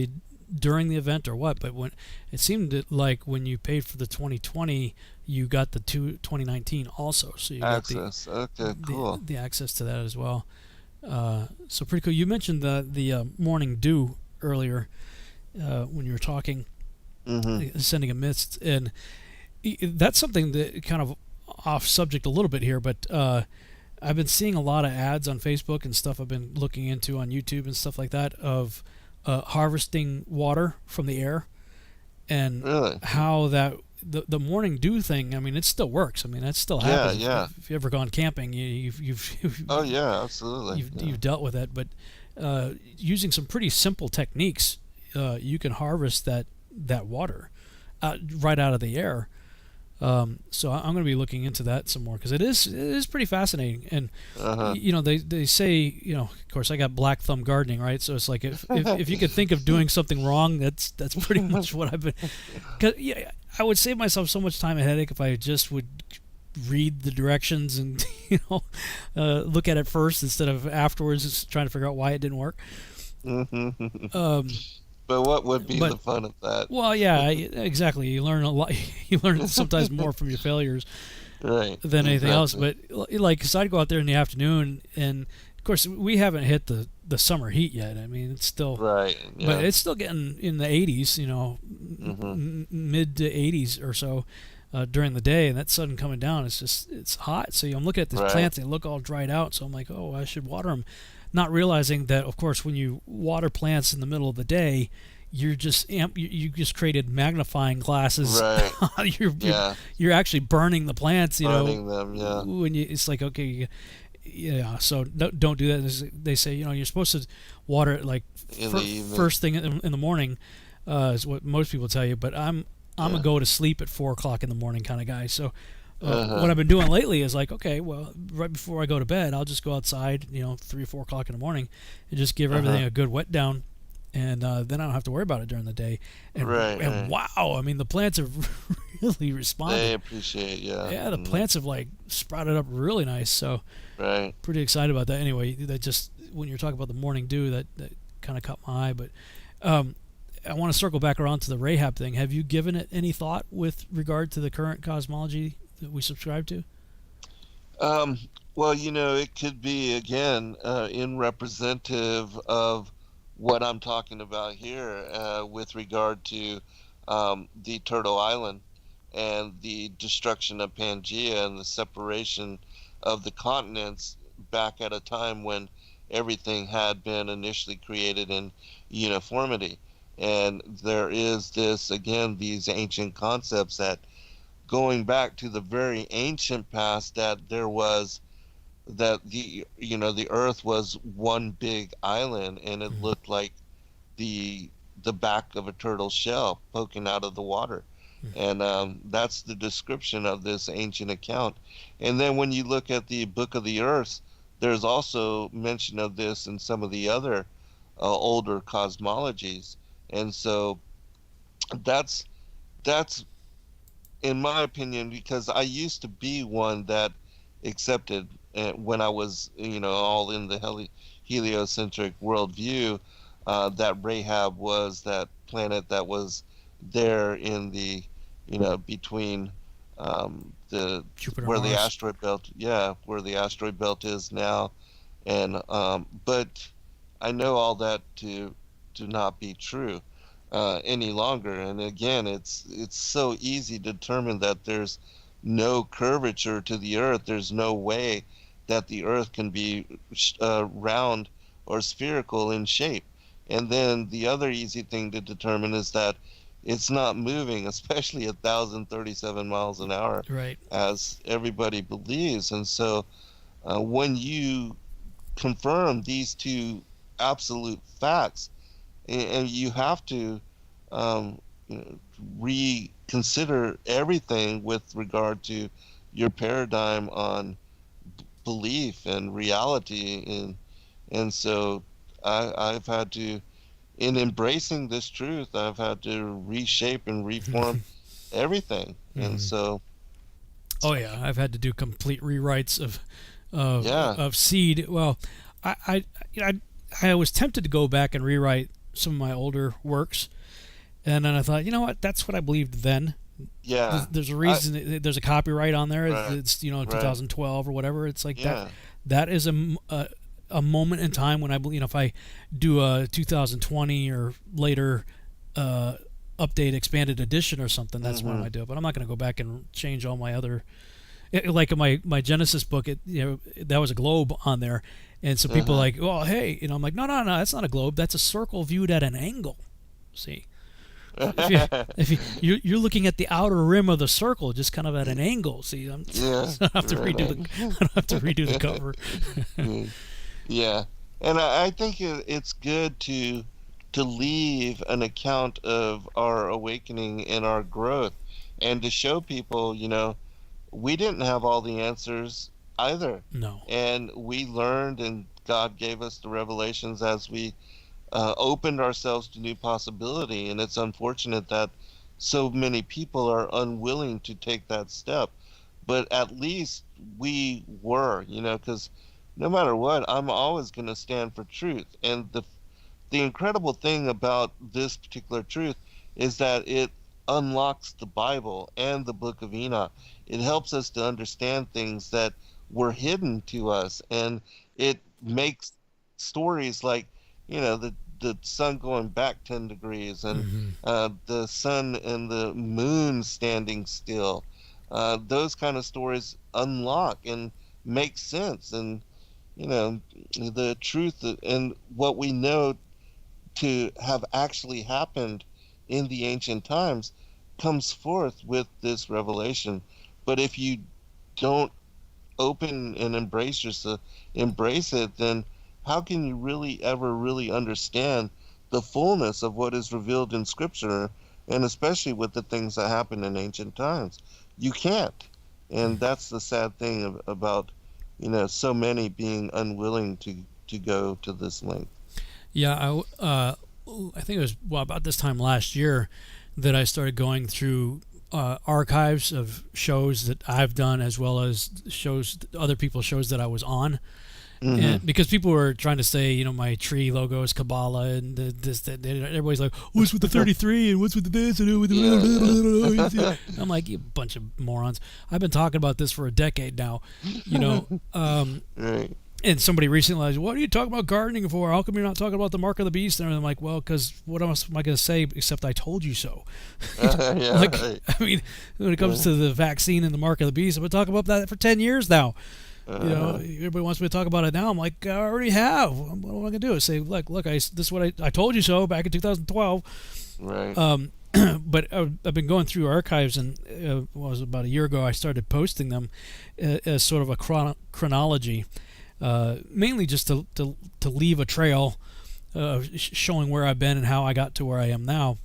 during the event or what, but when it seemed like when you paid for the 2020, you got the 2019 also. So you access. got Cool. the access to that as well. So pretty cool. You mentioned the morning dew earlier when you were talking, sending a mist, and that's something that kind of off subject a little bit here, but I've been seeing a lot of ads on Facebook and stuff I've been looking into on YouTube and stuff like that of harvesting water from the air, and how that the morning dew thing. It still works. That still happens. Yeah. If you've ever gone camping, you've oh yeah, absolutely. You've dealt with that, but using some pretty simple techniques, you can harvest that water right out of the air. So I'm going to be looking into that some more because it is pretty fascinating. And they say, of course I got black thumb gardening, right? So it's like if you could think of doing something wrong, that's pretty much what I've been. Cause I would save myself so much time and headache if I just would read the directions and look at it first instead of afterwards just trying to figure out why it didn't work. But what would be the fun of that? Well, yeah, exactly. You learn a lot. You learn sometimes more from your failures, than anything else. But cause I'd go out there in the afternoon, and of course we haven't hit the summer heat yet. It's still but it's still getting in the 80s. Mid to 80s or so during the day, and that sun coming down. It's hot. So I'm looking at these plants; they look all dried out. So I'm like, oh, I should water them. Not realizing that, of course, when you water plants in the middle of the day, you're just you just created magnifying glasses. Right. You're actually burning the plants. Burning them. Yeah. When it's like, okay, yeah. So don't do that. They say you're supposed to water it like first thing in the morning, is what most people tell you. But I'm a go to sleep at 4 o'clock in the morning kind of guy. So. What I've been doing lately is like, okay, well, right before I go to bed, I'll just go outside, 3 or 4 o'clock in the morning, and just give everything a good wet down, and then I don't have to worry about it during the day. And wow, the plants have really responded. They appreciate, Yeah, the plants have sprouted up really nice. So, pretty excited about that. Anyway, that just when you're talking about the morning dew, that kind of caught my eye. But I want to circle back around to the Rahab thing. Have you given it any thought with regard to the current cosmology that we subscribe to? Well, it could be, again, in representative of what I'm talking about here with regard to the Turtle Island and the destruction of Pangaea and the separation of the continents back at a time when everything had been initially created in uniformity. And there is these ancient concepts that going back to the very ancient past, that there was the earth was one big island, and it looked like the back of a turtle shell poking out of the water. And that's the description of this ancient account. And then when you look at the Book of the Earth, there's also mention of this in some of the other older cosmologies. And so that's in my opinion, because I used to be one that accepted when I was all in the heliocentric worldview, that Rahab was that planet that was there in the, between the Jupiter, where the Mars. asteroid belt, where the asteroid belt is now, and but I know all that to not be true any longer. And again, it's so easy to determine that there's no curvature to the Earth. There's no way that the Earth can be round or spherical in shape. And then the other easy thing to determine is that it's not moving, especially at 1,037 miles an hour, Right. as everybody believes. And so when you confirm these two absolute facts, and you have to reconsider everything with regard to your paradigm on belief and reality, and so I've had to, in embracing this truth, I've had to reshape and reform everything. And so, oh yeah, I've had to do complete rewrites of Yeah. of seed. Well, I was tempted to go back and rewrite some of my older works, and then I thought, you know what, that's what I believed then. yeah, There's a reason. There's a copyright on there. Right. It's Right. 2012 or whatever. It's like yeah, that is a moment in time when I believe, if I do a 2020 or later update expanded edition or something, that's when I do it. But I'm not going to go back and change all my other, like in my Genesis book, that was a globe on there, and so people are like, oh hey, I'm like, no, that's not a globe, that's a circle viewed at an angle. See, if you're looking at the outer rim of the circle, just kind of at an angle. See, I don't have to redo the cover. Yeah, and I think it's good to leave an account of our awakening and our growth, and to show people, we didn't have all the answers either. No. And we learned, and God gave us the revelations as we opened ourselves to new possibility. And it's unfortunate that so many people are unwilling to take that step. But at least we were, because no matter what, I'm always going to stand for truth. And the incredible thing about this particular truth is that it unlocks the Bible and the book of Enoch. It helps us to understand things that were hidden to us, and it makes stories like, the sun going back 10 degrees, and the sun and the moon standing still. Those kind of stories unlock and make sense, and the truth and what we know to have actually happened in the ancient times comes forth with this revelation. But if you don't open and embrace it, then how can you really ever really understand the fullness of what is revealed in Scripture, and especially with the things that happened in ancient times? You can't. And that's the sad thing about, so many being unwilling to go to this length. Yeah, I think it was about this time last year that I started going through archives of shows that I've done, as well as other people's shows that I was on. And because people were trying to say, my tree logo is Kabbalah, and everybody's like, what's with the 33 and what's with this and with the I'm like, you bunch of morons. I've been talking about this for a decade now, Right. And somebody recently was, what are you talking about gardening for? How come you're not talking about the mark of the beast? And I'm like, well, because what else am I going to say except I told you so? Right. I mean, when it comes to the vaccine and the mark of the beast, I've been talking about that for 10 years now. Everybody wants me to talk about it now. I'm like, I already have. What am I going to do? Is say, look, this is what I told you so back in 2012. Right. But I've been going through archives, and it was about a year ago I started posting them as sort of a chronology. Mainly just to leave a trail showing where I've been and how I got to where I am now.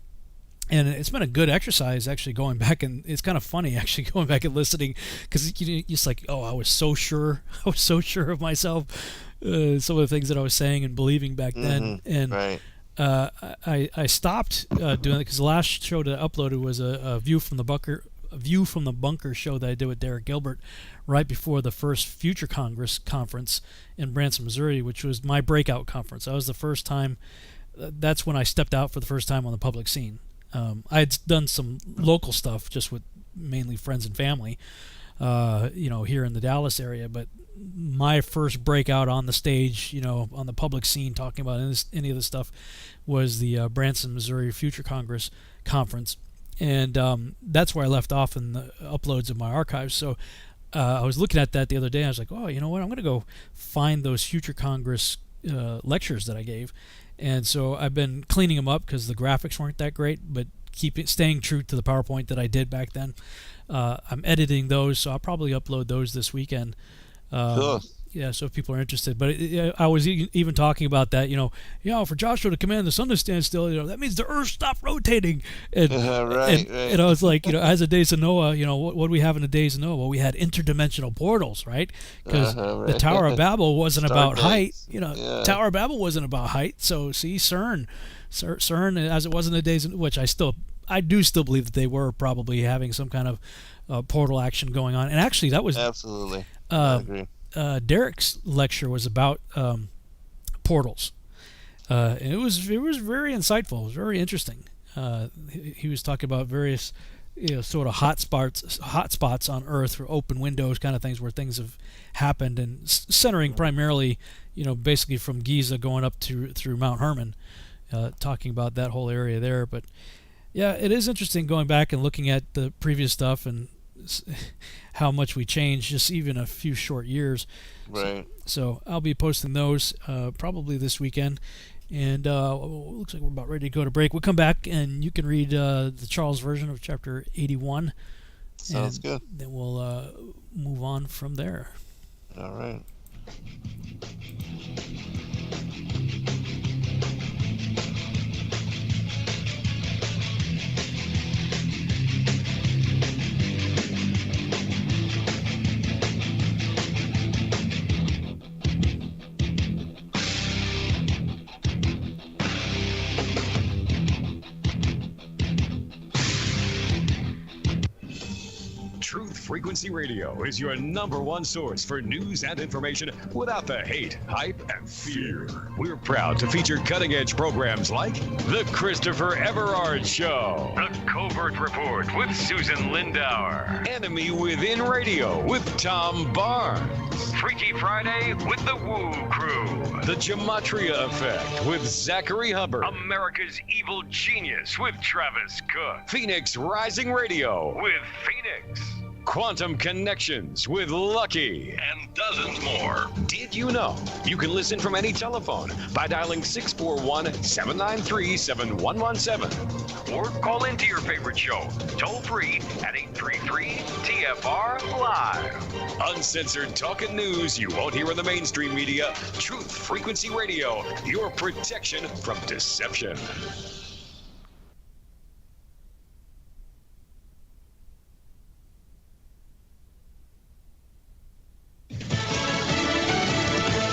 And it's been a good exercise actually going back, and it's kind of funny actually going back and listening, because you're just like, oh, I was so sure of myself, some of the things that I was saying and believing back then. And right. I stopped doing it because the last show that I uploaded was a view from the bunker show that I did with Derek Gilbert right before the first Future Congress conference in Branson, Missouri, which was my breakout conference. That was the first time that's when I stepped out for the first time on the public scene. I had done some local stuff just with mainly friends and family, here in the Dallas area, but my first breakout on the stage, on the public scene, talking about any of this stuff, was the Branson, Missouri Future Congress conference, and that's where I left off in the uploads of my archives. So I was looking at that the other day. I was like, oh, you know what? I'm going to go find those Future Congress lectures that I gave, and so I've been cleaning them up because the graphics weren't that great, but staying true to the PowerPoint that I did back then. I'm editing those, so I'll probably upload those this weekend. Cool. Yeah, so if people are interested. But I was even talking about that, for Joshua to command the sun to stand still, that means the earth stopped rotating. And, right. And I was like, as a days of Noah, what do we have in the days of Noah? Well, we had interdimensional portals, right? Because the Tower of Babel wasn't about height. Tower of Babel wasn't about height. So see, CERN, as it was in the days, which I do still believe that they were probably having some kind of portal action going on. And actually, that was absolutely. I agree. Derek's lecture was about portals. And it was very insightful. It was very interesting. He was talking about various sort of hot spots on Earth, or open windows kind of things where things have happened, and centering primarily basically from Giza going up through Mount Hermon, talking about that whole area there. But yeah, it is interesting going back and looking at the previous stuff and how much we changed just even a few short years. Right. So I'll be posting those probably this weekend. And looks like we're about ready to go to break. We'll come back and you can read the Charles version of chapter 81. Sounds good. Then we'll move on from there. All right. Truth Frequency Radio is your #1 source for news and information without the hate, hype, and fear. We're proud to feature cutting-edge programs like The Christopher Everard Show, The Covert Report with Susan Lindauer, Enemy Within Radio with Tom Barnes, Freaky Friday with the Woo Crew, The Gematria Effect with Zachary Hubbard, America's Evil Genius with Travis Cook, Phoenix Rising Radio with Phoenix, Quantum Connections with Lucky, and dozens more. Did you know you can listen from any telephone by dialing 641-793-7117? Or call into your favorite show, toll free at 833-TFR Live. Uncensored talk and news you won't hear in the mainstream media. Truth Frequency Radio, your protection from deception.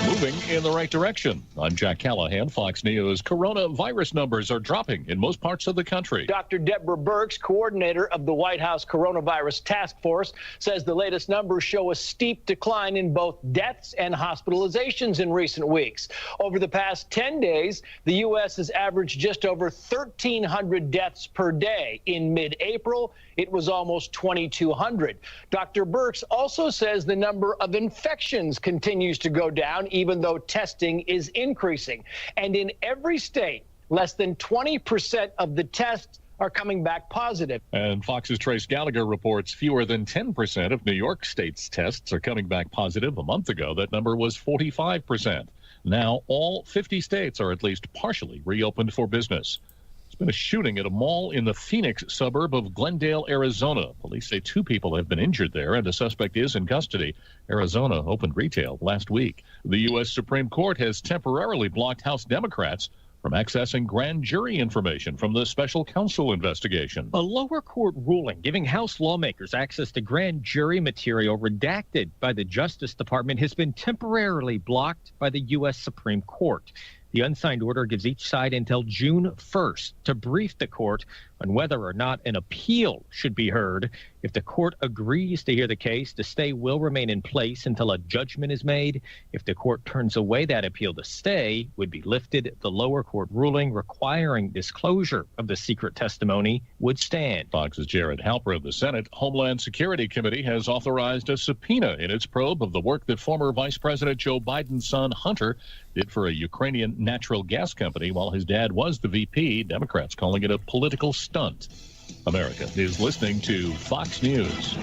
Moving in the right direction. I'm Jack Callahan, Fox News. Coronavirus numbers are dropping in most parts of the country. Dr. Deborah Birx, coordinator of the White House Coronavirus Task Force, says the latest numbers show a steep decline in both deaths and hospitalizations in recent weeks. Over the past 10 days, the U.S. has averaged just over 1,300 deaths per day. In mid-April, it was almost 2,200. Dr. Birx also says the number of infections continues to go down, even though testing is increasing. And in every state, less than 20% of the tests are coming back positive. And Fox's Trace Gallagher reports fewer than 10% of New York State's tests are coming back positive. A month ago, that number was 45%. Now, all 50 states are at least partially reopened for business. There's been a shooting at a mall in the Phoenix suburb of Glendale, Arizona. Police say 2 people have been injured there, and a suspect is in custody. Arizona opened retail last week. The U.S. Supreme Court has temporarily blocked House Democrats from accessing grand jury information from the special counsel investigation. A lower court ruling giving House lawmakers access to grand jury material redacted by the Justice Department has been temporarily blocked by the U.S. Supreme Court. The unsigned order gives each side until June 1st to brief the court on whether or not an appeal should be heard. If the court agrees to hear the case, the stay will remain in place until a judgment is made. If the court turns away that appeal, the stay would be lifted. The lower court ruling requiring disclosure of the secret testimony would stand. Fox's Jared Halper of the Senate Homeland Security Committee has authorized a subpoena in its probe of the work that former Vice President Joe Biden's son Hunter did for a Ukrainian natural gas company while his dad was the VP. Democrats calling it a political stunt. America is listening to Fox News.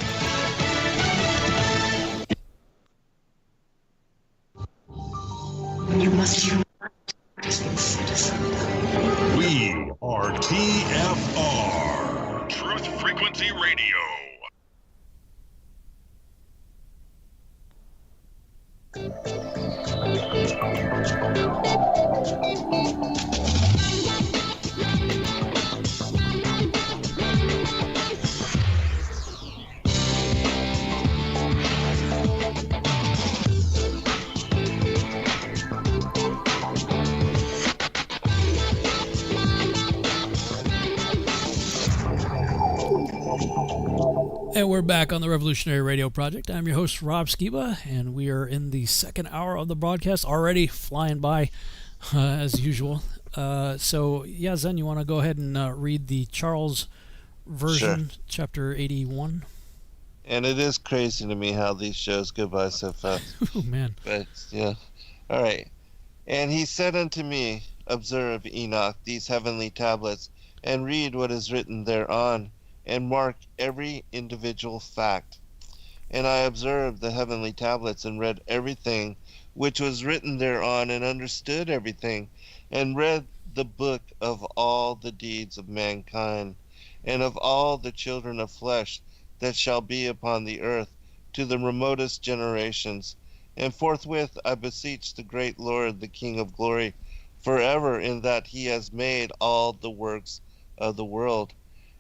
You must unite as a citizen. We are TFR. Truth Frequency Radio. And we're back on the Revolutionary Radio Project. I'm your host, Rob Skiba, and we are in the second hour of the broadcast, already flying by as usual. So, yeah, Zen, you want to go ahead and read the Charles version, Sure. chapter 81? And it is crazy to me how these shows go by so fast. Oh, man. But, yeah. All right. And he said unto me, Observe, Enoch, these heavenly tablets, and read what is written thereon, and mark every individual fact. And I observed the heavenly tablets, and read everything which was written thereon, and understood everything, and read the book of all the deeds of mankind, and of all the children of flesh that shall be upon the earth, to the remotest generations. And forthwith I beseech the great Lord, the King of glory, forever, in that he has made all the works of the world.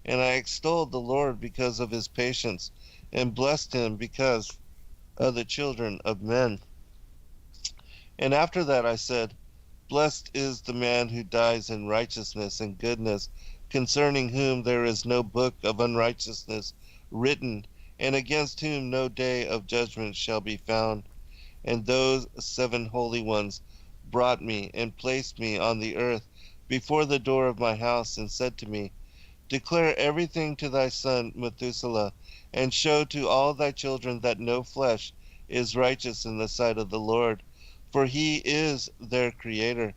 And I extolled the Lord because of his patience, and blessed him because of the children of men. And after that I said, Blessed is the man who dies in righteousness and goodness, concerning whom there is no book of unrighteousness written, and against whom no day of judgment shall be found. And those 7 holy ones brought me and placed me on the earth before the door of my house, and said to me, Declare everything to thy son Methuselah, and show to all thy children that no flesh is righteous in the sight of the Lord, for he is their creator.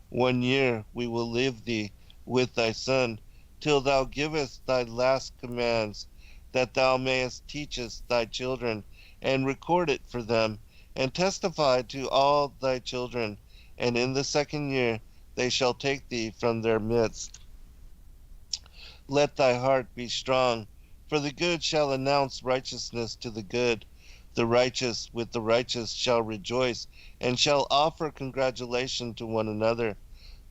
1 year we will live thee with thy son, till thou givest thy last commands, that thou mayest teachest thy children, and record it for them, and testify to all thy children. And in the 2nd year they shall take thee from their midst. Let thy heart be strong, for the good shall announce righteousness to the good. The righteous with the righteous shall rejoice, and shall offer congratulation to one another.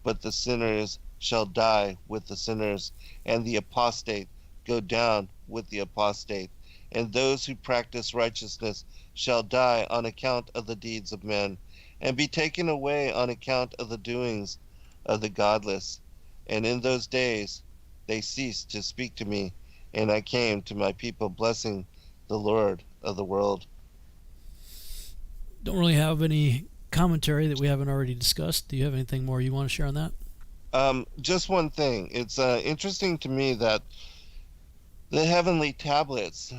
But the sinners shall die with the sinners, and the apostate go down with the apostate. And those who practice righteousness shall die on account of the deeds of men, and be taken away on account of the doings of the godless. And in those days they ceased to speak to me, and I came to my people, blessing the Lord of the world. Don't really have any commentary that we haven't already discussed. Do you have anything more you want to share on that? Just one thing. It's interesting to me that the heavenly tablets,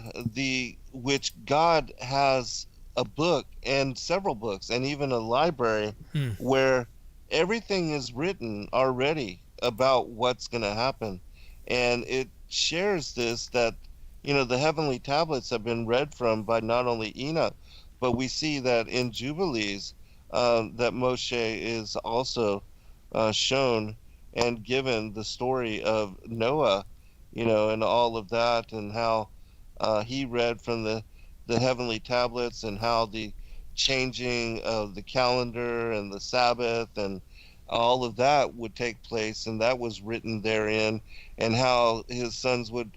which God has a book and several books and even a library where everything is written already about what's going to happen. And it shares this, that, the heavenly tablets have been read from by not only Enoch, but we see that in Jubilees that Moshe is also shown and given the story of Noah, and all of that, and how he read from the heavenly tablets, and how the changing of the calendar and the Sabbath and all of that would take place, and that was written therein, and how his sons would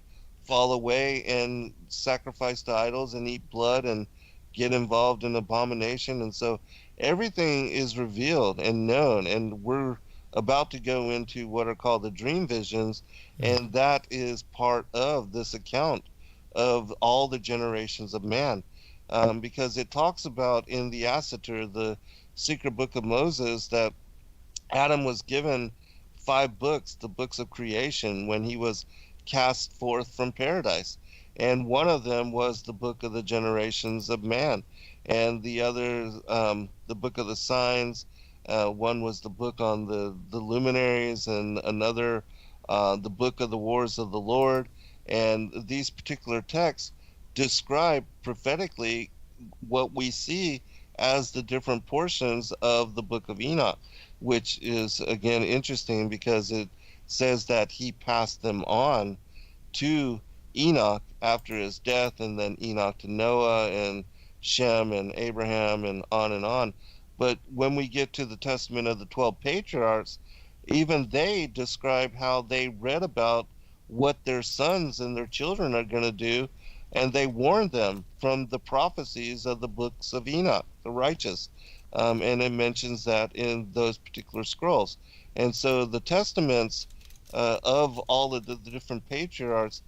fall away and sacrifice to idols and eat blood and get involved in abomination. And so everything is revealed and known, and we're about to go into what are called the dream visions, and that is part of this account of all the generations of man, because it talks about in the Asseter, the secret book of Moses, that Adam was given 5 books, the books of creation, when he was cast forth from paradise. And one of them was the book of the generations of man. And the other, the book of the signs, one was the book on the luminaries, and another, the book of the wars of the Lord. And these particular texts describe prophetically what we see as the different portions of the book of Enoch, which is, again, interesting because it says that he passed them on to Enoch after his death, and then Enoch to Noah and Shem and Abraham and on and on. But when we get to the Testament of the 12 patriarchs, even they describe how they read about what their sons and their children are going to do, and they warned them from the prophecies of the books of Enoch, the righteous. And it mentions that in those particular scrolls. And so the testaments of all of the different patriarchs,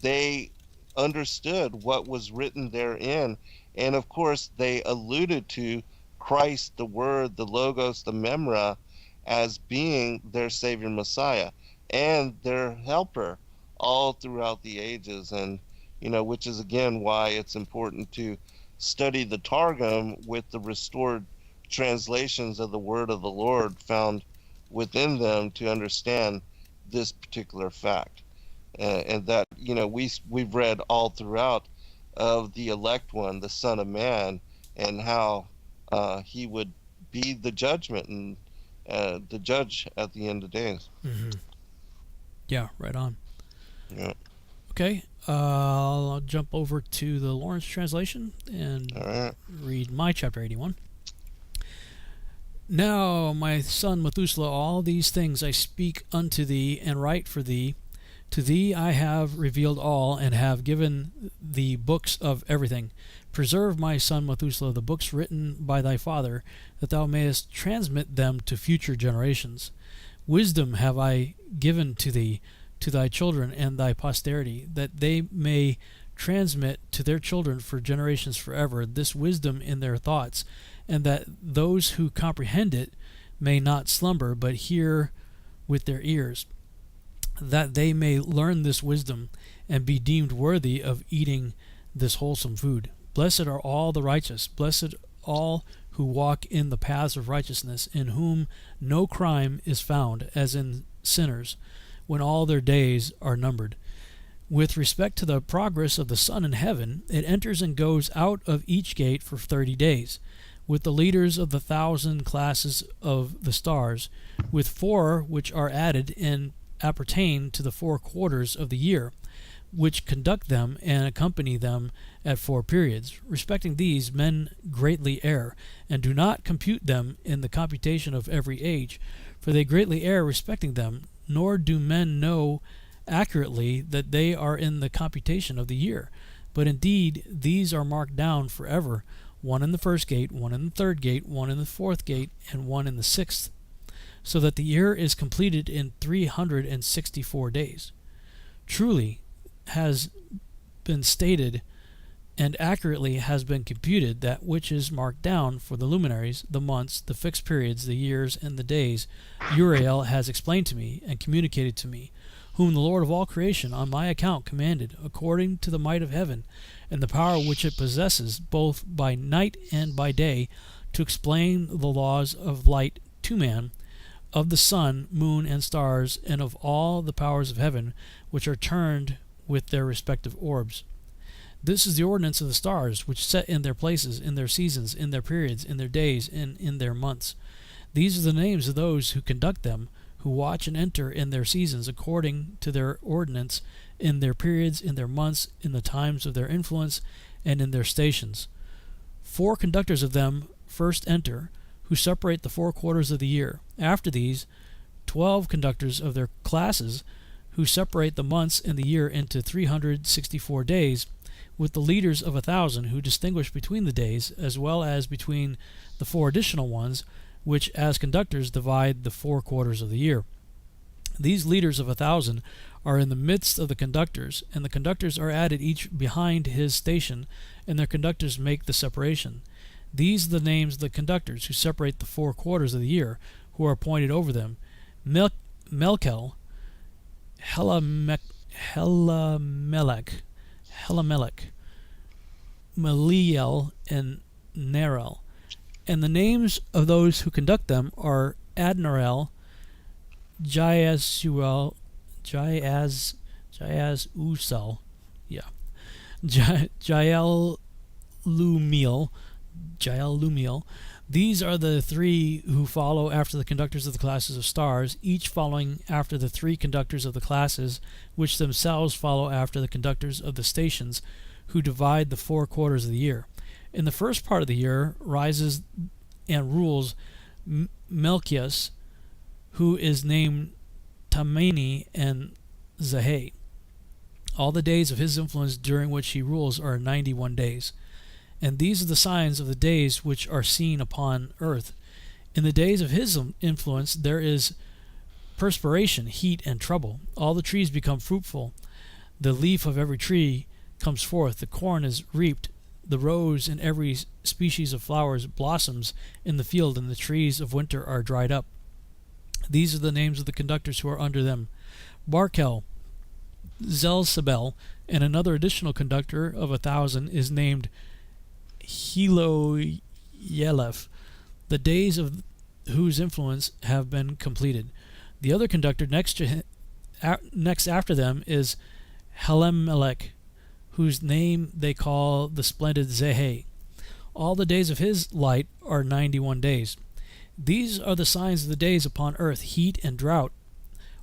they understood what was written therein. And of course, they alluded to Christ, the Word, the Logos, the Memra, as being their Savior Messiah and their helper all throughout the ages. And, which is again why it's important to study the Targum with the restored translations of the Word of the Lord found within them to understand this particular fact. And that, we've read all throughout of the elect one, the Son of Man, and how he would be the judgment and the judge at the end of days. Mm-hmm. Yeah, right on. Yeah. Okay, I'll jump over to the Lawrence translation and read my chapter 81. Now, my son Methuselah, all these things I speak unto thee and write for thee. To thee I have revealed all, and have given thee books of everything. Preserve, my son Methuselah, the books written by thy father, that thou mayest transmit them to future generations. Wisdom have I given to thee, to thy children and thy posterity, that they may transmit to their children for generations forever this wisdom in their thoughts, and that those who comprehend it may not slumber, but hear with their ears, that they may learn this wisdom and be deemed worthy of eating this wholesome food. Blessed are all the righteous, blessed all who walk in the paths of righteousness, in whom no crime is found, as in sinners, when all their days are numbered. With respect to the progress of the sun in heaven, it enters and goes out of each gate for 30 days, with the leaders of the 1,000 classes of the stars, with 4 which are added and appertain to the 4 quarters of the year, which conduct them and accompany them at 4 periods. Respecting these, men greatly err, and do not compute them in the computation of every age, for they greatly err respecting them, nor do men know accurately that they are in the computation of the year. But indeed these are marked down forever, 1 in the 1st gate, 1 in the 3rd gate, 1 in the 4th gate, and 1 in the 6th, so that the year is completed in 364 days. Truly has been stated and accurately has been computed that which is marked down for the luminaries, the months, the fixed periods, the years, and the days, Uriel has explained to me and communicated to me, whom the Lord of all creation on my account commanded, according to the might of heaven, and the power which it possesses, both by night and by day, to explain the laws of light to man, of the sun, moon, and stars, and of all the powers of heaven, which are turned with their respective orbs. This is the ordinance of the stars, which set in their places, in their seasons, in their periods, in their days, and in their months. These are the names of those who conduct them, who watch and enter in their seasons according to their ordinance, in their periods, in their months, in the times of their influence, and in their stations. 4 conductors of them first enter, who separate the 4 quarters of the year. After these, 12 conductors of their classes, who separate the months and the year into 364 days, with the leaders of 1,000 who distinguish between the days, as well as between the 4 additional ones, which as conductors divide the 4 quarters of the year. These leaders of 1,000 are in the midst of the conductors, and the conductors are added each behind his station, and their conductors make the separation. These are the names of the conductors who separate the 4 quarters of the year, who are appointed over them: Melkel, Helamelech, Meliel, and Nerel. And the names of those who conduct them are Adnarel, Jaazusel, Jael-Lumiel. These are the 3 who follow after the conductors of the classes of stars, each following after the 3 conductors of the classes, which themselves follow after the conductors of the stations, who divide the 4 quarters of the year. In the first part of the year rises and rules Melchias, who is named Tamani and Zaheh. All the days of his influence during which he rules are 91 days. And these are the signs of the days which are seen upon earth. In the days of his influence there is perspiration, heat, and trouble. All the trees become fruitful. The leaf of every tree comes forth. The corn is reaped. The rose and every species of flowers blossoms in the field, and the trees of winter are dried up. These are the names of the conductors who are under them: Barkel, Zelzabel, and another additional conductor of 1,000 is named Heloyelef, the days of whose influence have been completed. The other conductor next after them is Helemelech, whose name they call the splendid Zeheh. All the days of his light are 91 days. These are the signs of the days upon earth: heat and drought,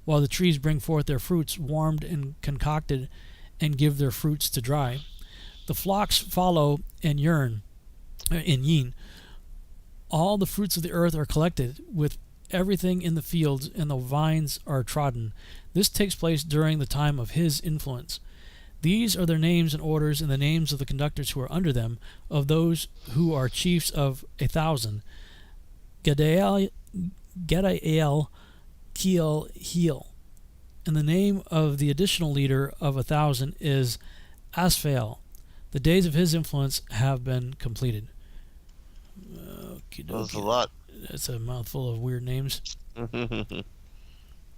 while the trees bring forth their fruits, warmed and concocted, and give their fruits to dry. The flocks follow in Yin. All the fruits of the earth are collected, with everything in the fields, and the vines are trodden. This takes place during the time of his influence. These are their names and orders, and the names of the conductors who are under them, of those who are chiefs of 1,000. Gadael, Kiel, Heel. And the name of the additional leader of 1,000 is Asphael. The days of his influence have been completed. That was a lot. That's a mouthful of weird names. All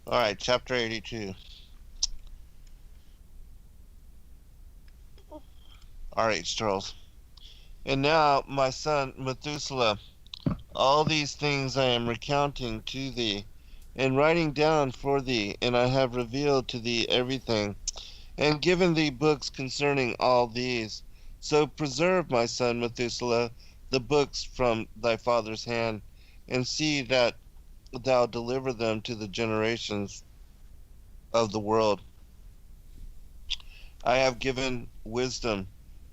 right, chapter 82. All right, Charles. And now, my son Methuselah, all these things I am recounting to thee, and writing down for thee, and I have revealed to thee everything, and given thee books concerning all these. So preserve, my son Methuselah, the books from thy father's hand, and see that thou deliver them to the generations of the world. I have given wisdom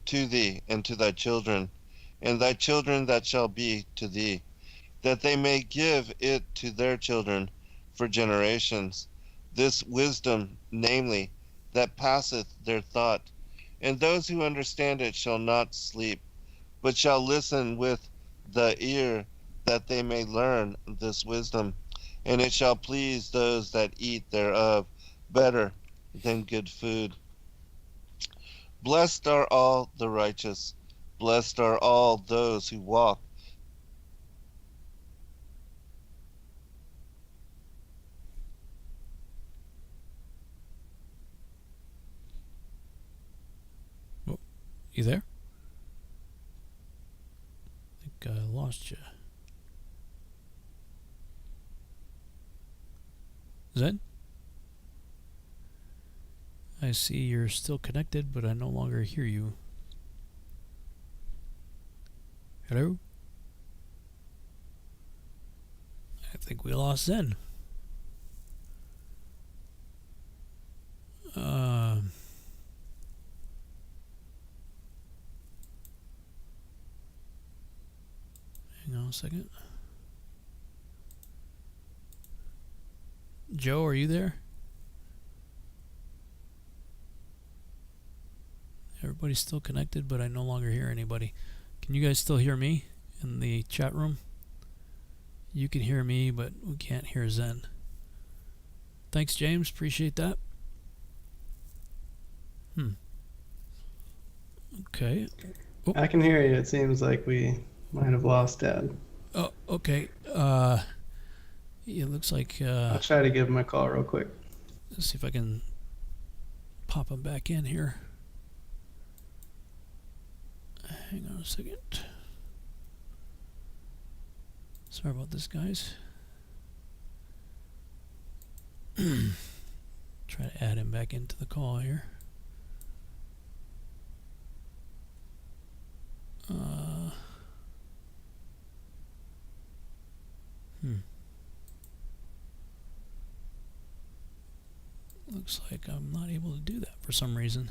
to thee and to thy children, and thy children that shall be to thee, that they may give it to their children for generations. This wisdom, namely, that passeth their thought, and those who understand it shall not sleep, but shall listen with the ear, that they may learn this wisdom, and it shall please those that eat thereof better than good food. Blessed are all the righteous, blessed are all those who walk. Oh, you there? I think I lost you. Zed? I see you're still connected, but I no longer hear you. Hello? I think we lost Zen. Hang on a second. Joe, are you there? Everybody's still connected, but I no longer hear anybody. Can you guys still hear me in the chat room? You can hear me, but we can't hear Zen. Thanks, James. Appreciate that. Okay. Oh. I can hear you. It seems like we might have lost Dad. Oh, okay. It looks like... I'll try to give him a call real quick. Let's see if I can pop him back in here. Hang on a second. Sorry about this, guys. Try to add him back into the call here. Looks like I'm not able to do that for some reason.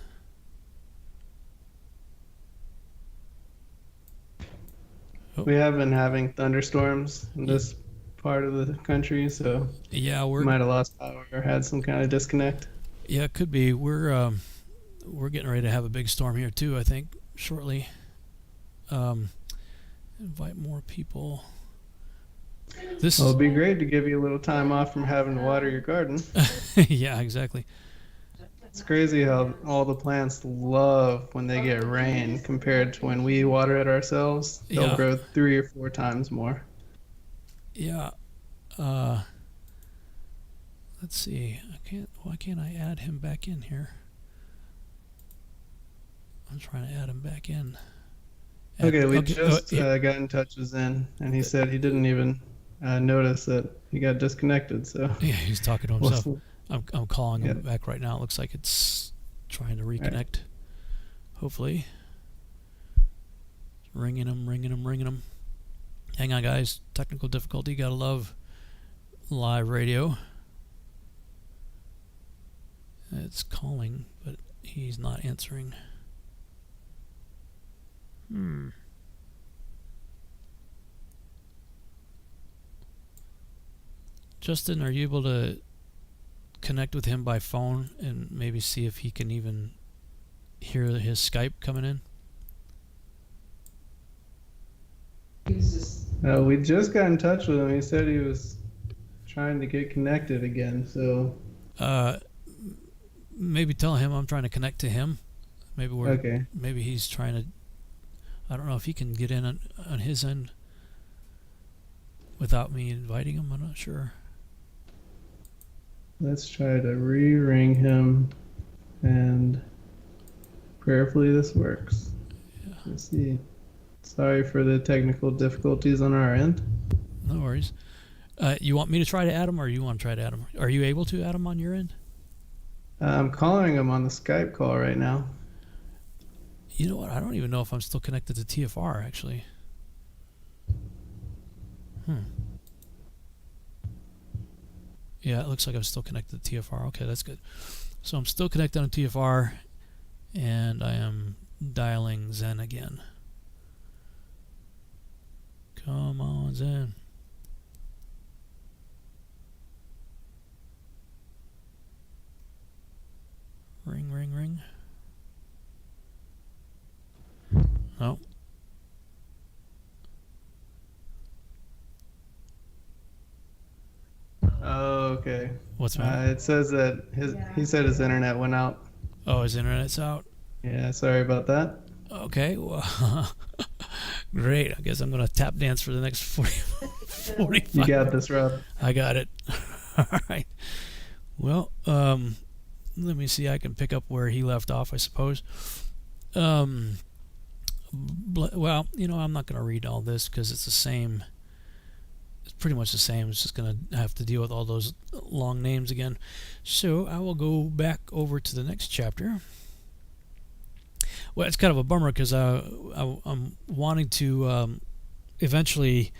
We have been having thunderstorms in this part of the country, so yeah, we might have lost power or had some kind of disconnect. Yeah, it could be. We're getting ready to have a big storm here too, I think, shortly. Invite more people. It'd be great to give you a little time off from having to water your garden. Yeah, exactly. It's crazy how all the plants love when they get rain compared to when we water it ourselves. They'll grow 3 or 4 times more. Yeah. Let's see. Why can't I add him back in here? I'm trying to add him back in. We just got in touch with Zen, and he said he didn't even notice that he got disconnected. So yeah, he's talking to himself. I'm calling him back right now. It looks like it's trying to reconnect. Right. Hopefully. Ringing him. Hang on, guys. Technical difficulty. Gotta love live radio. It's calling, but he's not answering. Justin, are you able to connect with him by phone and maybe see if he can even hear his Skype coming in? We just got in touch with him. He said he was trying to get connected again. So maybe tell him I'm trying to connect to him. Okay. Maybe he's trying to. I don't know if he can get in on his end without me inviting him. I'm not sure. Let's try to re-ring him, and prayerfully this works. Yeah. Let's see. Sorry for the technical difficulties on our end. No worries. You want me to try to add him, or you want to try to add him? Are you able to add him on your end? I'm calling him on the Skype call right now. You know what? I don't even know if I'm still connected to TFR, actually. Yeah, it looks like I'm still connected to TFR. Okay, that's good. So I'm still connected on TFR, and I am dialing Zen again. Come on, Zen. Ring, ring, ring. No. Oh, okay. What's that? It says that he said his internet went out. Oh, his internet's out? Yeah, sorry about that. Okay, well, great. I guess I'm going to tap dance for the next 45. You got this, Rob. I got it. All right. Well, let me see. I can pick up where he left off, I suppose. Well, you know, I'm not going to read all this because it's the same. It's pretty much the same. It's just going to have to deal with all those long names again. So I will go back over to the next chapter. Well, it's kind of a bummer because I'm wanting to eventually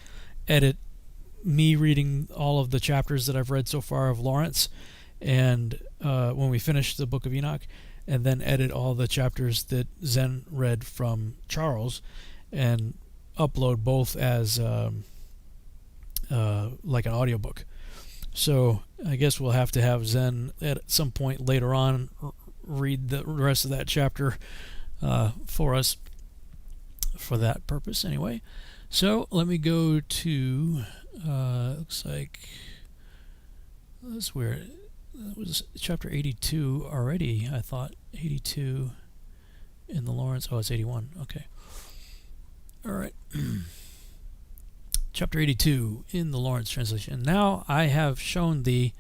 edit me reading all of the chapters that I've read so far of Lawrence, and when we finish the Book of Enoch, and then edit all the chapters that Zen read from Charles, and upload both as like an audiobook. So I guess we'll have to have Zen at some point later on read the rest of that chapter for us for that purpose anyway. So let me go to Looks like that's weird. That was chapter 82 already. I thought 82 in the Lawrence. Oh, it's 81. Okay. All right. Chapter 82 in the Lawrence translation. Now I have shown thee,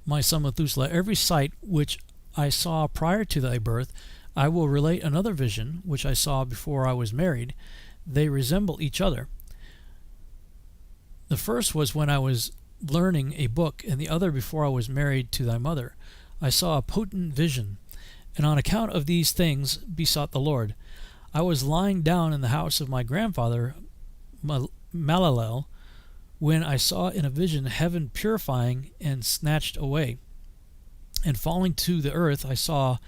my son Methuselah, every sight which I saw prior to thy birth. I will relate another vision which I saw before I was married. They resemble each other. The first was when I was learning a book, and the other before I was married to thy mother. I saw a potent vision, and on account of these things besought the Lord. I was lying down in the house of my grandfather Malalel, when I saw in a vision heaven purifying and snatched away. And falling to the earth, I saw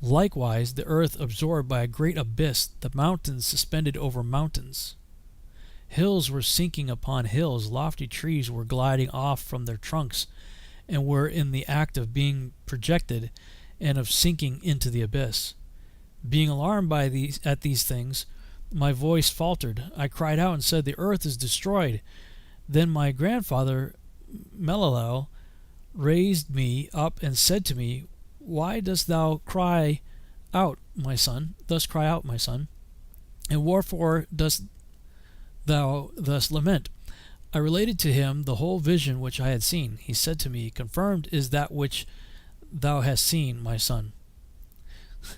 likewise the earth absorbed by a great abyss, the mountains suspended over mountains. Hills were sinking upon hills, lofty trees were gliding off from their trunks, and were in the act of being projected and of sinking into the abyss. Being alarmed at these things, my voice faltered. I cried out and said, the earth is destroyed. Then my grandfather Melalel raised me up and said to me, why dost thou cry out, my son? Thus cry out, my son. And wherefore dost thou thus lament? I related to him the whole vision which I had seen. He said to me, confirmed is that which thou hast seen, my son.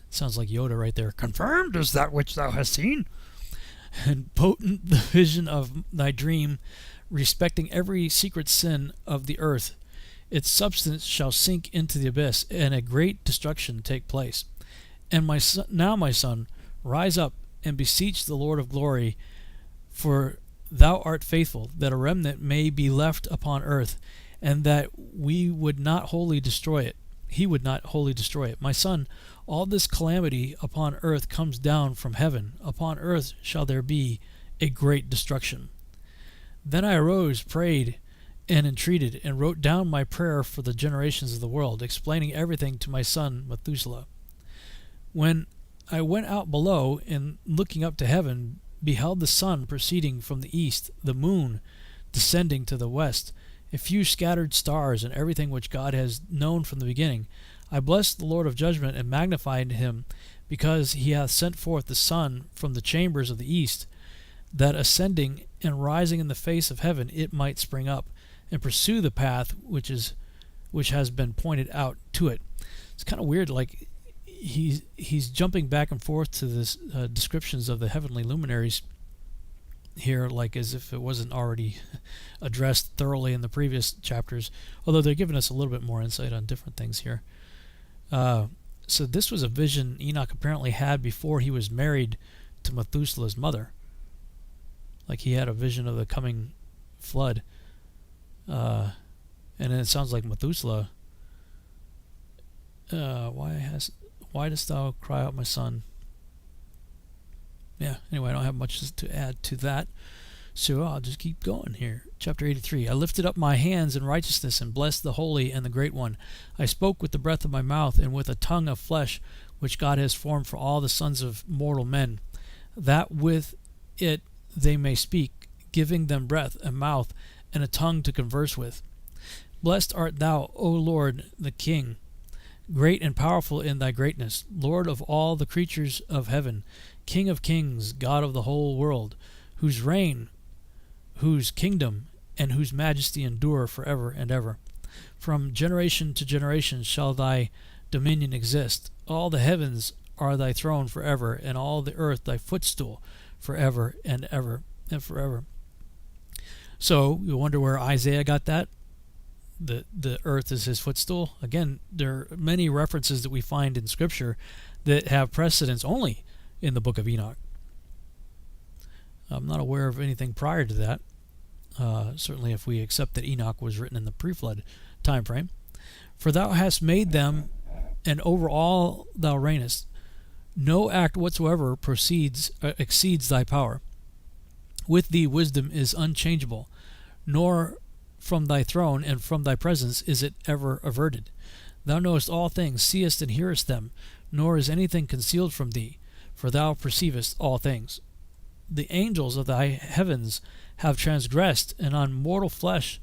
Sounds like Yoda right there. Confirmed is that which thou hast seen. And potent the vision of thy dream, respecting every secret sin of the earth. Its substance shall sink into the abyss, and a great destruction take place. And now, my son, rise up and beseech the Lord of glory, for thou art faithful, that a remnant may be left upon earth, and that we would not wholly destroy it. He would not wholly destroy it. My son, all this calamity upon earth comes down from heaven. Upon earth shall there be a great destruction. Then I arose, prayed, and entreated, and wrote down my prayer for the generations of the world, explaining everything to my son Methuselah. When I went out below, and looking up to heaven, beheld the sun proceeding from the east, the moon descending to the west, a few scattered stars, and everything which God has known from the beginning, I blessed the Lord of judgment and magnified him, because he hath sent forth the sun from the chambers of the east, that ascending and rising in the face of heaven it might spring up, and pursue the path which has been pointed out to it. It's kind of weird, like he's jumping back and forth to this descriptions of the heavenly luminaries here, like as if it wasn't already addressed thoroughly in the previous chapters, although they're giving us a little bit more insight on different things here. So this was a vision Enoch apparently had before he was married to Methuselah's mother. Like he had a vision of the coming flood. And then it sounds like Methuselah, why dost thou cry out, my son? Yeah, anyway, I don't have much to add to that, so I'll just keep going here. Chapter 83. I lifted up my hands in righteousness and blessed the Holy and the Great One. I spoke with the breath of my mouth and with a tongue of flesh which God has formed for all the sons of mortal men, that with it they may speak, giving them breath, a mouth, and a tongue to converse with. Blessed art thou, O Lord the King, great and powerful in thy greatness, Lord of all the creatures of heaven, King of kings, God of the whole world, whose reign, whose kingdom, and whose majesty endure forever and ever. From generation to generation shall thy dominion exist. All the heavens are thy throne forever, and all the earth thy footstool forever and ever and forever. So you wonder where Isaiah got that? The earth is his footstool. Again, there are many references that we find in Scripture that have precedence only in the book of Enoch. I'm not aware of anything prior to that. Certainly if we accept that Enoch was written in the pre-flood time frame. For thou hast made them, and over all thou reignest. No act whatsoever exceeds thy power. With thee wisdom is unchangeable, nor from thy throne and from thy presence is it ever averted. Thou knowest all things, seest and hearest them, nor is anything concealed from thee, for thou perceivest all things. the angels of thy heavens have transgressed, and on mortal flesh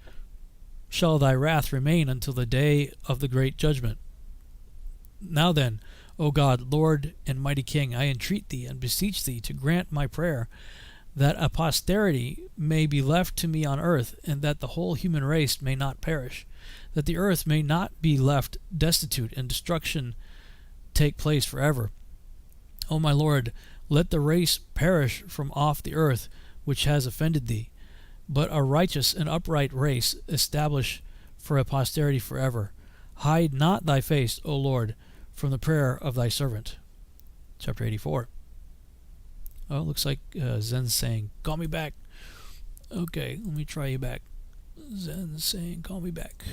shall thy wrath remain until the day of the great judgment. Now then, O God, Lord and mighty King, I entreat thee and beseech thee to grant my prayer, that a posterity may be left to me on earth, and that the whole human race may not perish, that the earth may not be left destitute, and destruction take place forever. O my Lord, let the race perish from off the earth which has offended thee, but a righteous and upright race establish for a posterity forever. Hide not thy face, O Lord, from the prayer of thy servant. Chapter 84. Oh, it looks like Zen's saying, call me back. Okay, let me try you back. Zen's saying, call me back.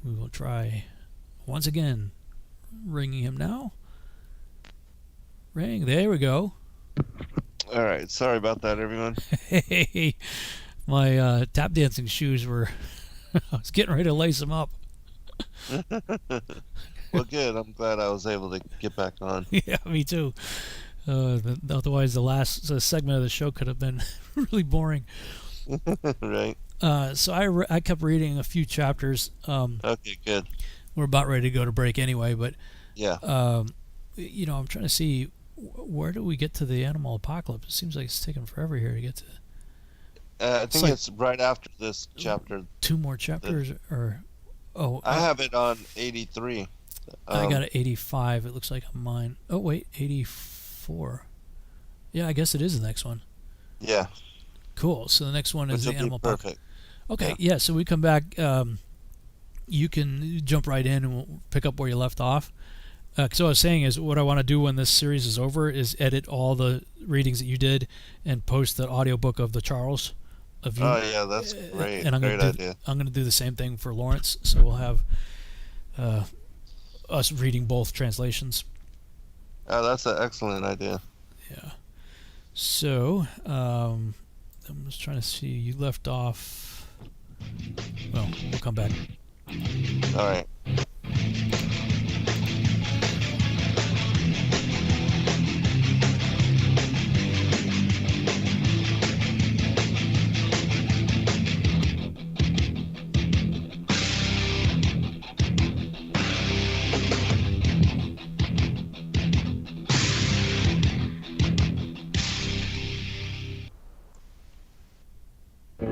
We will try once again. Ringing him now. Ring. There we go. All right. Sorry about that, everyone. Hey, my tap dancing shoes were... I was getting ready to lace them up. Well, good. I'm glad I was able to get back on. Yeah, me too. Otherwise, the last segment of the show could have been really boring. Right. So I kept reading a few chapters. Okay, good. We're about ready to go to break anyway, but yeah. I'm trying to see where do we get to the animal apocalypse. It seems like it's taking forever here to get to. I think it's right after this chapter. 2 more chapters, I have it on 83. I got it 85. It looks like on mine. Oh wait, 84. Yeah, I guess it is the next one. Yeah. Cool. So the next one is the animal apocalypse. Okay. Yeah. So we come back. You can jump right in and we'll pick up where you left off. So what I was saying is, what I want to do when this series is over is edit all the readings that you did and post the audiobook of the Charles. Of you. Oh yeah, that's great. And great idea. I'm going to do the same thing for Lawrence. So we'll have us reading both translations. Oh, that's an excellent idea. Yeah. So I'm just trying to see. You left off. Well, we'll come back. All right.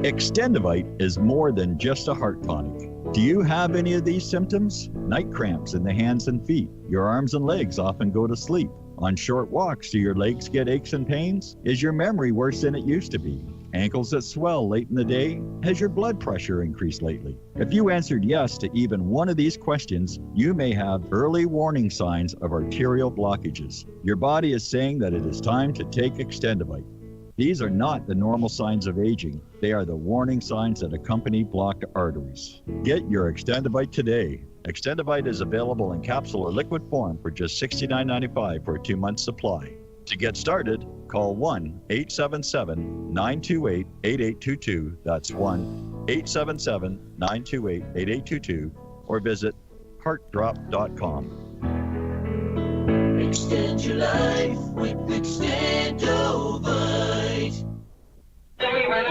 Extendivite is more than just a heart tonic. Do you have any of these symptoms? Night cramps in the hands and feet. Your arms and legs often go to sleep. On short walks, do your legs get aches and pains? Is your memory worse than it used to be? Ankles that swell late in the day? Has your blood pressure increased lately? If you answered yes to even one of these questions, you may have early warning signs of arterial blockages. Your body is saying that it is time to take Extendivite. These are not the normal signs of aging. They are the warning signs that accompany blocked arteries. Get your Extendivite today. Extendivite is available in capsule or liquid form for just $69.95 for a 2-month supply. To get started, call 1-877-928-8822. That's 1-877-928-8822 or visit heartdrop.com. Extend your life with Extendovite.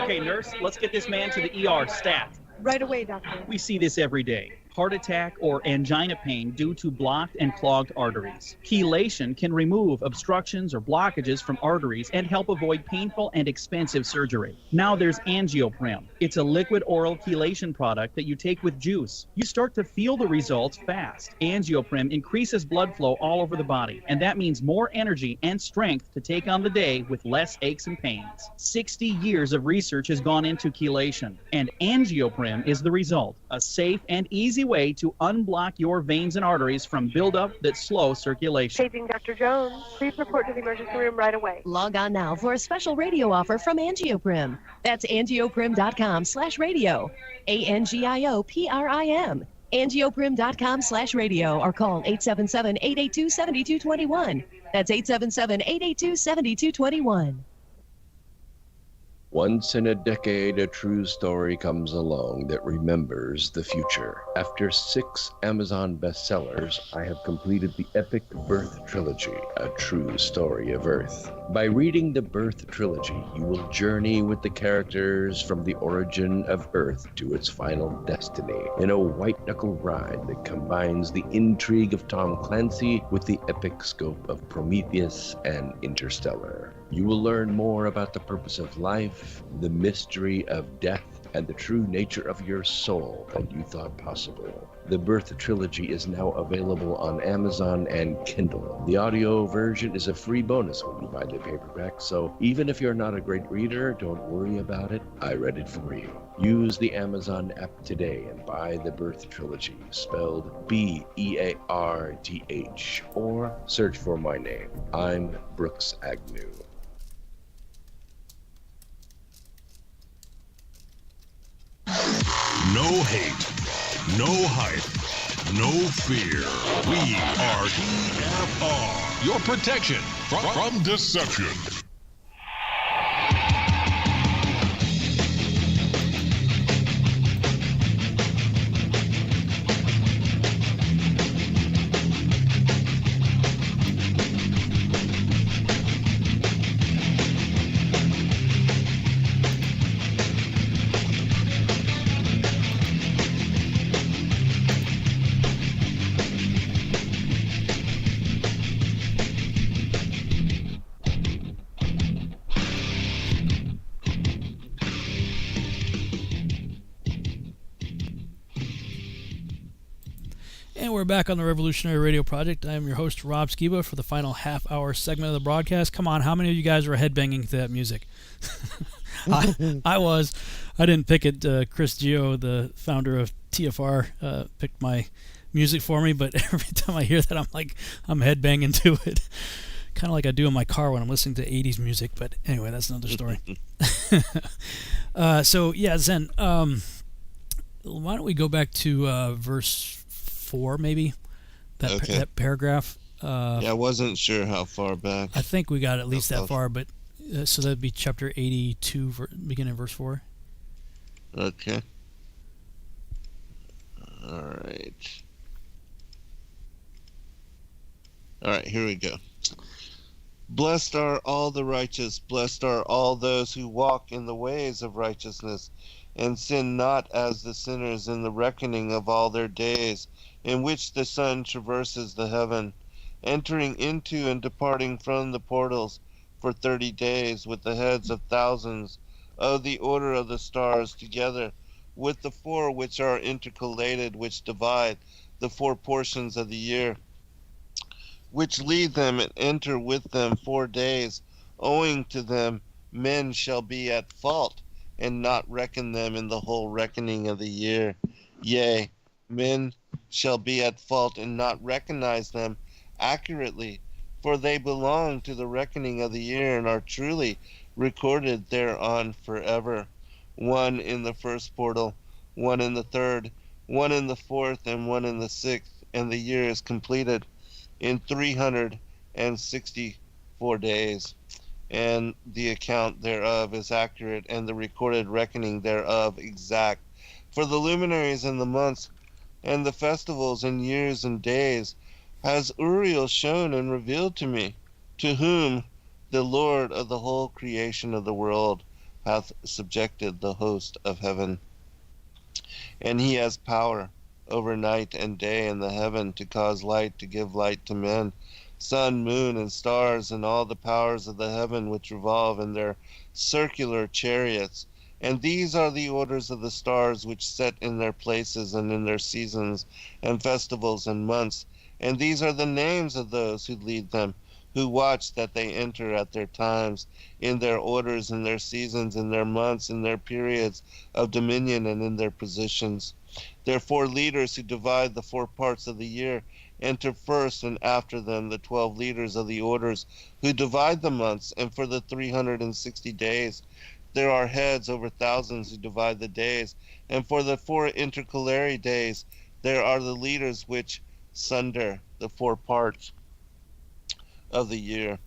Okay, nurse, let's get this man to the ER stat. Right away, doctor. We see this every day. Heart attack or angina pain due to blocked and clogged arteries. Chelation can remove obstructions or blockages from arteries and help avoid painful and expensive surgery. Now there's Angioprim. It's a liquid oral chelation product that you take with juice. You start to feel the results fast. Angioprim increases blood flow all over the body, and that means more energy and strength to take on the day with less aches and pains. 60 years of research has gone into chelation, and Angioprim is the result. A safe and easy way to unblock your veins and arteries from buildup that slow circulation. Paging Dr. Jones. Please report to the emergency room right away. Log on now for a special radio offer from Angioprim. That's angioprim.com/radio. ANGIOPRIM. Angioprim.com/radio or call 877-882-7221. That's 877-882-7221. Once in a decade, a true story comes along that remembers the future. After 6 Amazon bestsellers, I have completed the epic Birth Trilogy, a true story of Earth. By reading the Birth Trilogy, you will journey with the characters from the origin of Earth to its final destiny in a white-knuckle ride that combines the intrigue of Tom Clancy with the epic scope of Prometheus and Interstellar. You will learn more about the purpose of life, the mystery of death, and the true nature of your soul than you thought possible. The Birth Trilogy is now available on Amazon and Kindle. The audio version is a free bonus when you buy the paperback, so even if you're not a great reader, don't worry about it. I read it for you. Use the Amazon app today and buy the Birth Trilogy, spelled Beardh, or search for my name. I'm Brooks Agnew. No hate, no hype, no fear. We are TFR, your protection from deception. And we're back on the Revolutionary Radio Project. I am your host, Rob Skiba, for the final half-hour segment of the broadcast. Come on, how many of you guys were headbanging to that music? I was. I didn't pick it. Chris Gio, the founder of TFR, picked my music for me, but every time I hear that, I'm headbanging to it. Kind of like I do in my car when I'm listening to 80s music, but anyway, that's another story. So, yeah, Zen, why don't we go back to verse 4, maybe? That paragraph. I wasn't sure how far back. I think we got at least that far, but so that'd be chapter 82, beginning of verse 4. Okay. All right, here we go. Blessed are all the righteous, blessed are all those who walk in the ways of righteousness, and sin not as the sinners in the reckoning of all their days, in which the sun traverses the heaven, entering into and departing from the portals for 30 days with the heads of thousands of the order of the stars, together with the 4 which are intercalated, which divide the 4 portions of the year, which lead them and enter with them 4 days. Owing to them men shall be at fault, and not reckon them in the whole reckoning of the year. Yea, men shall be at fault and not recognize them accurately, for they belong to the reckoning of the year and are truly recorded thereon forever. 1 in the first portal, 1 in the third, 1 in the fourth, and 1 in the sixth, and the year is completed in 364 days. And the account thereof is accurate, and the recorded reckoning thereof exact. For the luminaries and the months, and the festivals and years and days, has Uriel shown and revealed to me, to whom the Lord of the whole creation of the world hath subjected the host of heaven. And he has power over night and day in the heaven, to cause light to give light to men, sun, moon, and stars, and all the powers of the heaven which revolve in their circular chariots. And these are the orders of the stars which set in their places and in their seasons and festivals and months. And these are the names of those who lead them, who watch that they enter at their times, in their orders, in their seasons, in their months, in their periods of dominion, and in their positions. Their 4 leaders who divide the 4 parts of the year enter first, and after them the 12 leaders of the orders who divide the months. And for the 360 days there are heads over thousands who divide the days. And for the 4 intercalary days there are the leaders which sunder the 4 parts of the year.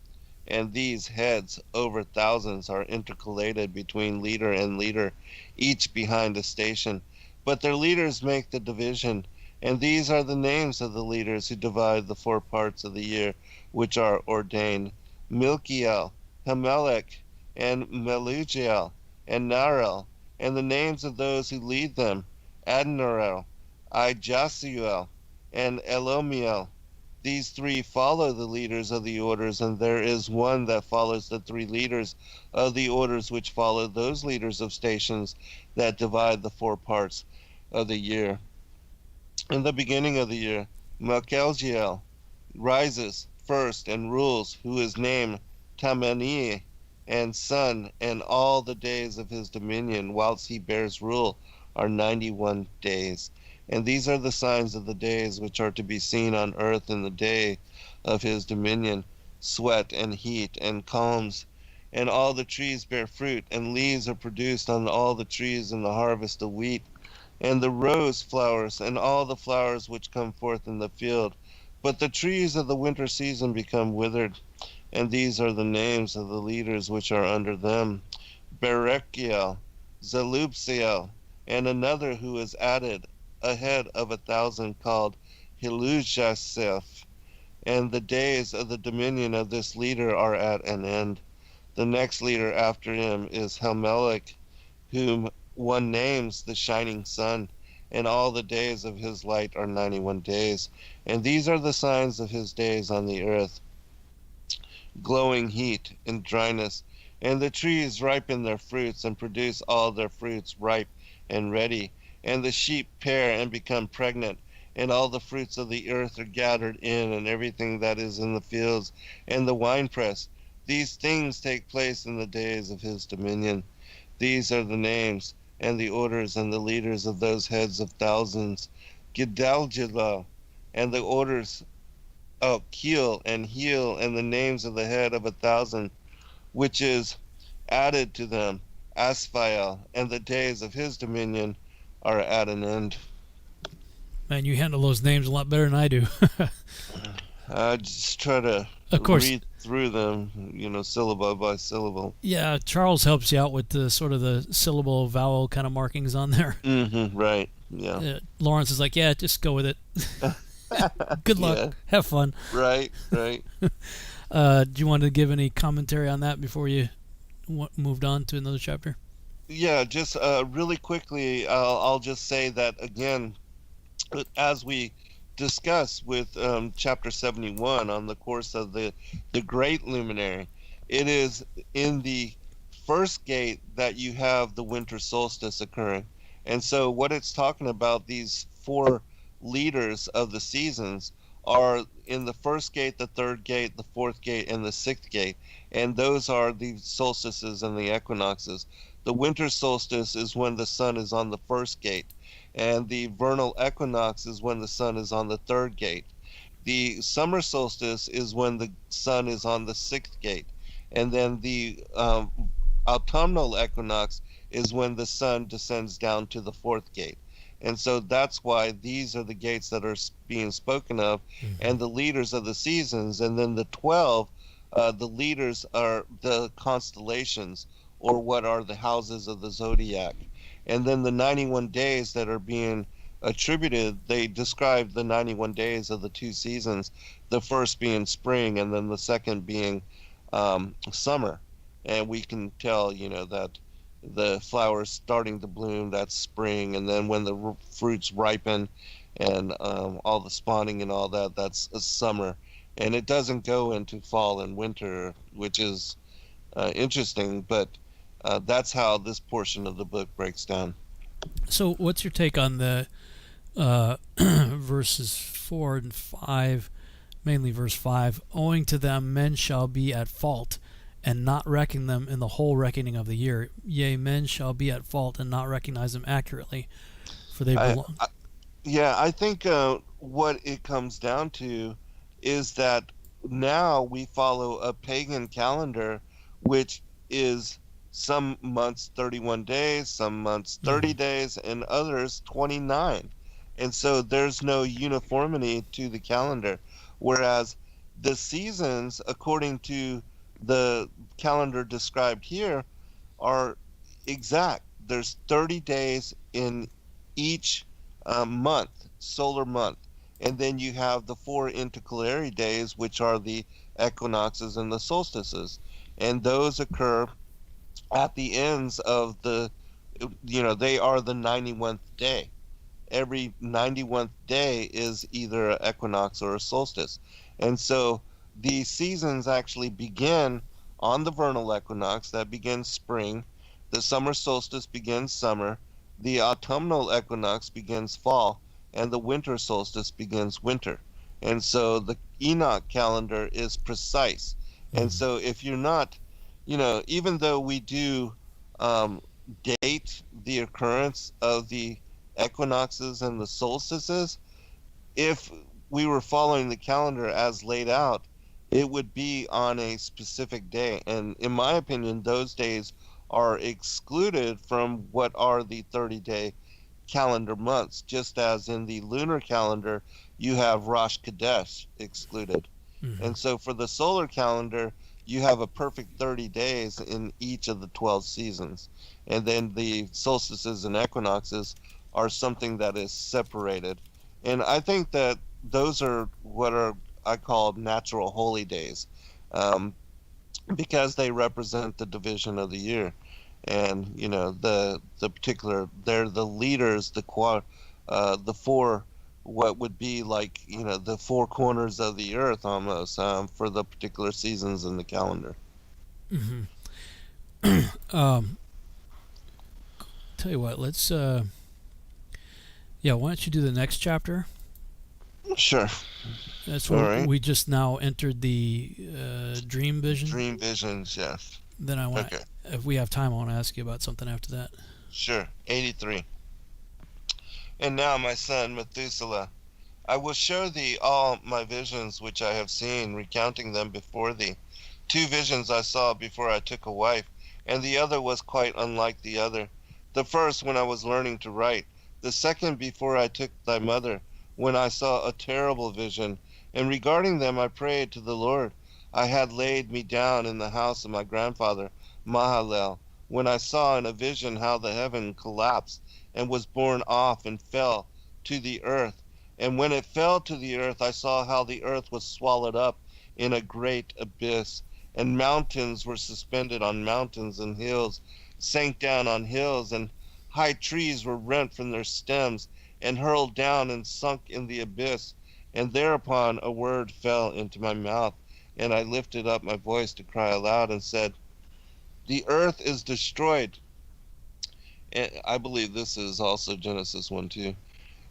and these heads over thousands are intercalated between leader and leader, each behind a station. But their leaders make the division, and these are the names of the leaders who divide the 4 parts of the year, which are ordained: Milkiel, Hamelech, and Melugiel, and Narel, and the names of those who lead them: Adnarel, Ijasuel, and Elomiel. These 3 follow the leaders of the orders, and there is one that follows the 3 leaders of the orders which follow those leaders of stations that divide the 4 parts of the year. In the beginning of the year, Melchelgiel rises first and rules, who is named Tamani, and son, and all the days of his dominion, whilst he bears rule, are 91 days. And these are the signs of the days which are to be seen on earth in the day of his dominion: sweat and heat and calms. And all the trees bear fruit, and leaves are produced on all the trees in the harvest of wheat. And the rose flowers, and all the flowers which come forth in the field. But the trees of the winter season become withered. And these are the names of the leaders which are under them: Berechiel, Zelubsiel, and another who is added, ahead of 1,000, called Hilujaseph. And the days of the dominion of this leader are at an end. The next leader after him is Helmelech, whom one names the shining sun, and all the days of his light are 91 days. And these are the signs of his days on the earth: glowing heat and dryness. And the trees ripen their fruits and produce all their fruits ripe and ready. And the sheep pair and become pregnant, and all the fruits of the earth are gathered in, and everything that is in the fields, and the winepress. These things take place in the days of his dominion. These are the names and the orders and the leaders of those heads of thousands: Gedaljilah, and the orders of Keel and Heel, and the names of the head of 1,000, which is added to them: Asphael, and the days of his dominion are at an end. Man, you handle those names a lot better than I do. I just try to read through them, syllable by syllable. Yeah, Charles helps you out with the sort of the syllable vowel kind of markings on there. Mm-hmm, right, yeah. Lawrence is like, yeah, just go with it. Good luck. Yeah. Have fun. Right. Do you want to give any commentary on that before you moved on to another chapter? Yeah, just really quickly, I'll just say that, again, as we discussed with chapter 71 on the course of the Great Luminary, it is in the first gate that you have the winter solstice occurring. And so what it's talking about, these 4 leaders of the seasons, are in the first gate, the third gate, the fourth gate, and the 6th gate. And those are the solstices and the equinoxes. The winter solstice is when the sun is on the first gate, and the vernal equinox is when the sun is on the third gate. The summer solstice is when the sun is on the 6th gate, and then the autumnal equinox is when the sun descends down to the 4th gate. And so that's why these are the gates that are being spoken of, and the leaders of the seasons. And then the 12, the leaders are the constellations, or what are the houses of the zodiac. And then the 91 days that are being attributed, they describe the 91 days of the 2 seasons, the first being spring, and then the second being summer. And we can tell, that the flowers starting to bloom, that's spring, and then when the fruits ripen and all the spawning and all that, that's summer. And it doesn't go into fall and winter, which is interesting, but that's how this portion of the book breaks down. So what's your take on the verses 4 and 5, mainly verse 5? Owing to them men shall be at fault, and not reckon them in the whole reckoning of the year. Yea, men shall be at fault and not recognize them accurately, for they belong. I think what it comes down to is that now we follow a pagan calendar, which is some months 31 days, some months 30 days, and others 29. And so there's no uniformity to the calendar. Whereas the seasons, according to the calendar described here are exact. There's 30 days in each month, solar month. And then you have the 4 intercalary days, which are the equinoxes and the solstices. And those occur at the ends of the, they are the 91st day. Every 91st day is either an equinox or a solstice. And so the seasons actually begin on the vernal equinox, that begins spring. The summer solstice begins summer. The autumnal equinox begins fall. And the winter solstice begins winter. And so the Enoch calendar is precise. And so if you're not, even though we do date the occurrence of the equinoxes and the solstices, if we were following the calendar as laid out, it would be on a specific day. And in my opinion, those days are excluded from what are the 30-day calendar months, just as in the lunar calendar you have Rosh Chodesh excluded. And so for the solar calendar, you have a perfect 30 days in each of the 12 seasons. And then the solstices and equinoxes are something that is separated. And I think that those are what I call natural holy days, because they represent the division of the year. And the particular, they're the leaders, the 4, what would be like the 4 corners of the earth almost, for the particular seasons in the calendar. Tell you what, let's why don't you do the next chapter? Sure. That's where we just now entered the dream vision. Dream visions, yes. Then I want, if we have time, I want to ask you about something after that. Sure. 83. And now, my son Methuselah, I will show thee all my visions which I have seen, recounting them before thee. 2 visions I saw before I took a wife, and the other was quite unlike the other. The first when I was learning to write, the second before I took thy mother, when I saw a terrible vision, and regarding them I prayed to the Lord. I had laid me down in the house of my grandfather, Mahalel, when I saw in a vision how the heaven collapsed and was borne off and fell to the earth. And when it fell to the earth, I saw how the earth was swallowed up in a great abyss, and mountains were suspended on mountains, and hills sank down on hills, and high trees were rent from their stems and hurled down and sunk in the abyss. And thereupon a word fell into my mouth, and I lifted up my voice to cry aloud and said, the earth is destroyed. And I believe this is also Genesis 1:2.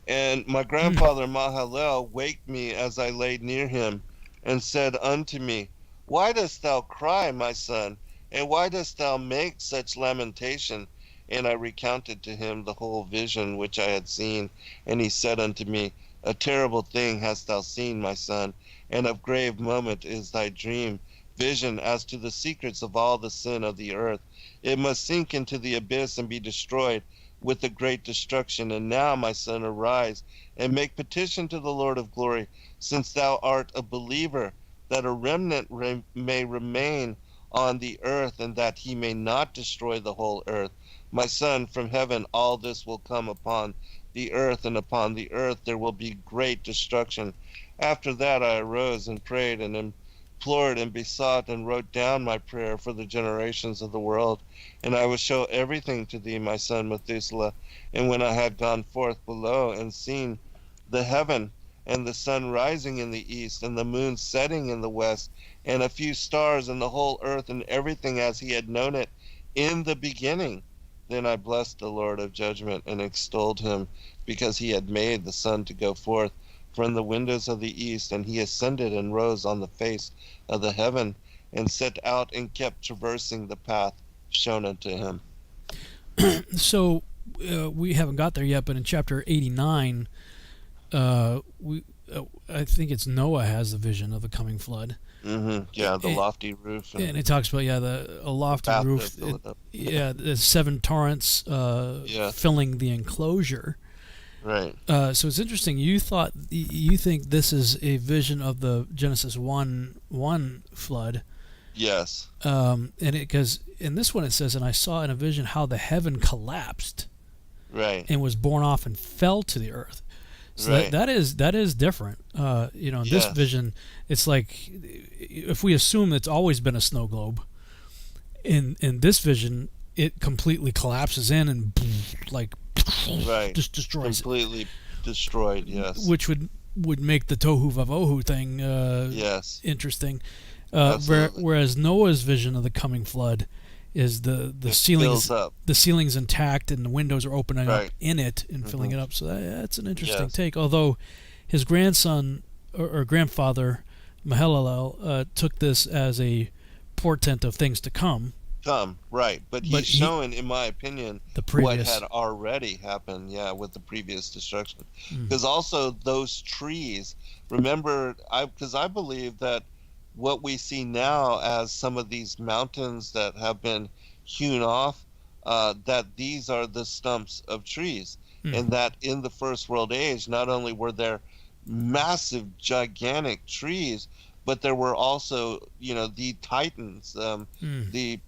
And my grandfather Mahalel waked me as I lay near him, and said unto me, why dost thou cry, my son? And why dost thou make such lamentation? And I recounted to him the whole vision which I had seen. And he said unto me, a terrible thing hast thou seen, my son, and of grave moment is thy dream vision as to the secrets of all the sin of the earth. It must sink into the abyss and be destroyed with a great destruction. And now, my son, arise and make petition to the Lord of glory, since thou art a believer, that a remnant may remain on the earth, and that he may not destroy the whole earth. My son, from heaven all this will come upon the earth, and upon the earth there will be great destruction. After that I arose and prayed and implored and besought and wrote down my prayer for the generations of the world. And I will show everything to thee, my son Methuselah. And when I had gone forth below and seen the heaven, and the sun rising in the east, and the moon setting in the west, and a few stars, and the whole earth, and everything as he had known it in the beginning, then I blessed the Lord of judgment, and extolled him, because he had made the sun to go forth from the windows of the east, and he ascended and rose on the face of the heaven, and set out and kept traversing the path shown unto him. So we haven't got there yet, but in chapter 89, I think it's Noah has the vision of the coming flood. Yeah, the lofty roof. And it talks about a lofty roof. The 7 torrents filling the enclosure. Right. So it's interesting. You think this is a vision of the Genesis 1:1 flood. Yes. And because in this one it says, and I saw in a vision how the heaven collapsed, right, and was borne off and fell to the earth. So right. that is different. In this vision, it's like if we assume it's always been a snow globe, in this vision it completely collapses in and like right. just destroys completely destroyed. Yes, which would make the tohu vavohu thing yes, interesting. Whereas Noah's vision of the coming flood is the ceiling's intact and the windows are opening up in it and filling it up. So that's an interesting take. Although his grandson or grandfather Mahalalel took this as a portent of things to come. Right, but he's showing, in my opinion, what had already happened. Yeah, with the previous destruction, because also those trees. Remember, because I believe that what we see now as some of these mountains that have been hewn off, that these are the stumps of trees, and that in the First World Age, not only were there massive, gigantic trees, but there were also, the titans, the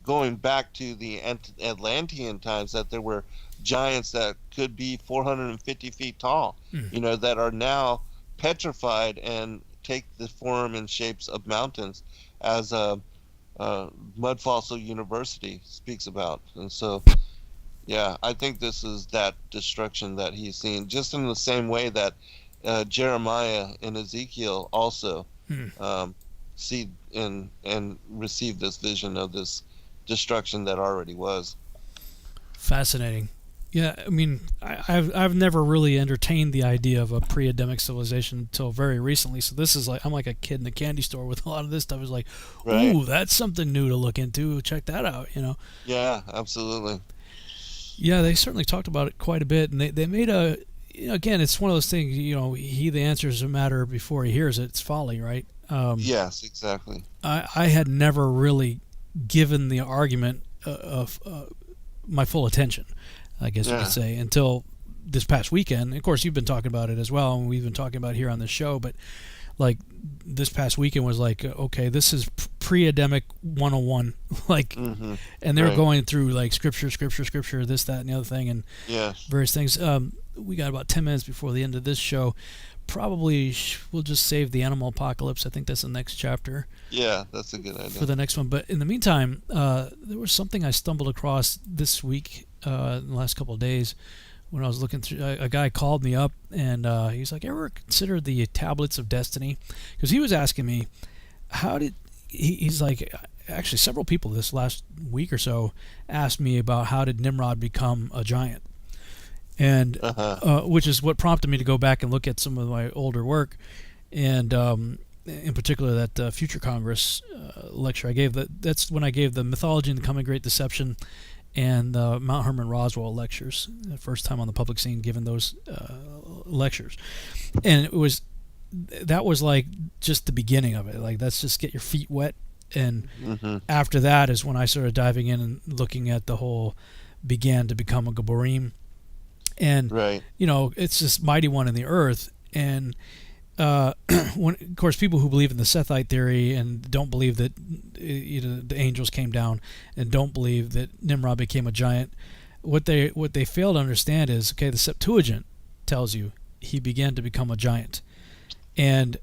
going back to the Atlantean times, that there were giants that could be 450 feet tall, that are now petrified and take the form and shapes of mountains, as Mud Fossil University speaks about. And so, yeah, I think this is that destruction that he's seen, just in the same way that Jeremiah and Ezekiel also see and receive this vision of this destruction that already was. Fascinating. Yeah, I mean, I've never really entertained the idea of a pre-Adamic civilization until very recently. So this is like, I'm like a kid in a candy store with a lot of this stuff. It's like, ooh, that's something new to look into. Check that out, Yeah, absolutely. Yeah, they certainly talked about it quite a bit, and they made a. Again, it's one of those things. He that answers a matter before he hears it. It's folly, right? Yes, exactly. I had never really given the argument of my full attention, I guess you could say, until this past weekend. Of course, you've been talking about it as well, and we've been talking about it here on the show, but like this past weekend was like, okay, this is pre-Adamic 101, like, and they're going through like scripture, this, that, and the other thing, and various things. We got about 10 minutes before the end of this show. Probably we'll just save the animal apocalypse. I think that's the next chapter. Yeah, that's a good idea. For the next one. But in the meantime, there was something I stumbled across this week, in the last couple of days, when I was looking through. A guy called me up, and he's like, "Ever considered the Tablets of Destiny?" Because he was asking me, how did he's like, actually several people this last week or so asked me about how did Nimrod become a giant. And which is what prompted me to go back and look at some of my older work, and in particular that Future Congress lecture I gave. That's when I gave the Mythology and the Coming Great Deception and the Mount Herman Roswell lectures, the first time on the public scene giving those lectures. And that was like just the beginning of it. Like, that's just get your feet wet, and after that is when I started diving in and looking at the whole began to become a Gabborim. And it's this mighty one in the earth, and when, of course, people who believe in the Sethite theory and don't believe that the angels came down and don't believe that Nimrod became a giant, what they fail to understand is, okay, the Septuagint tells you he began to become a giant, and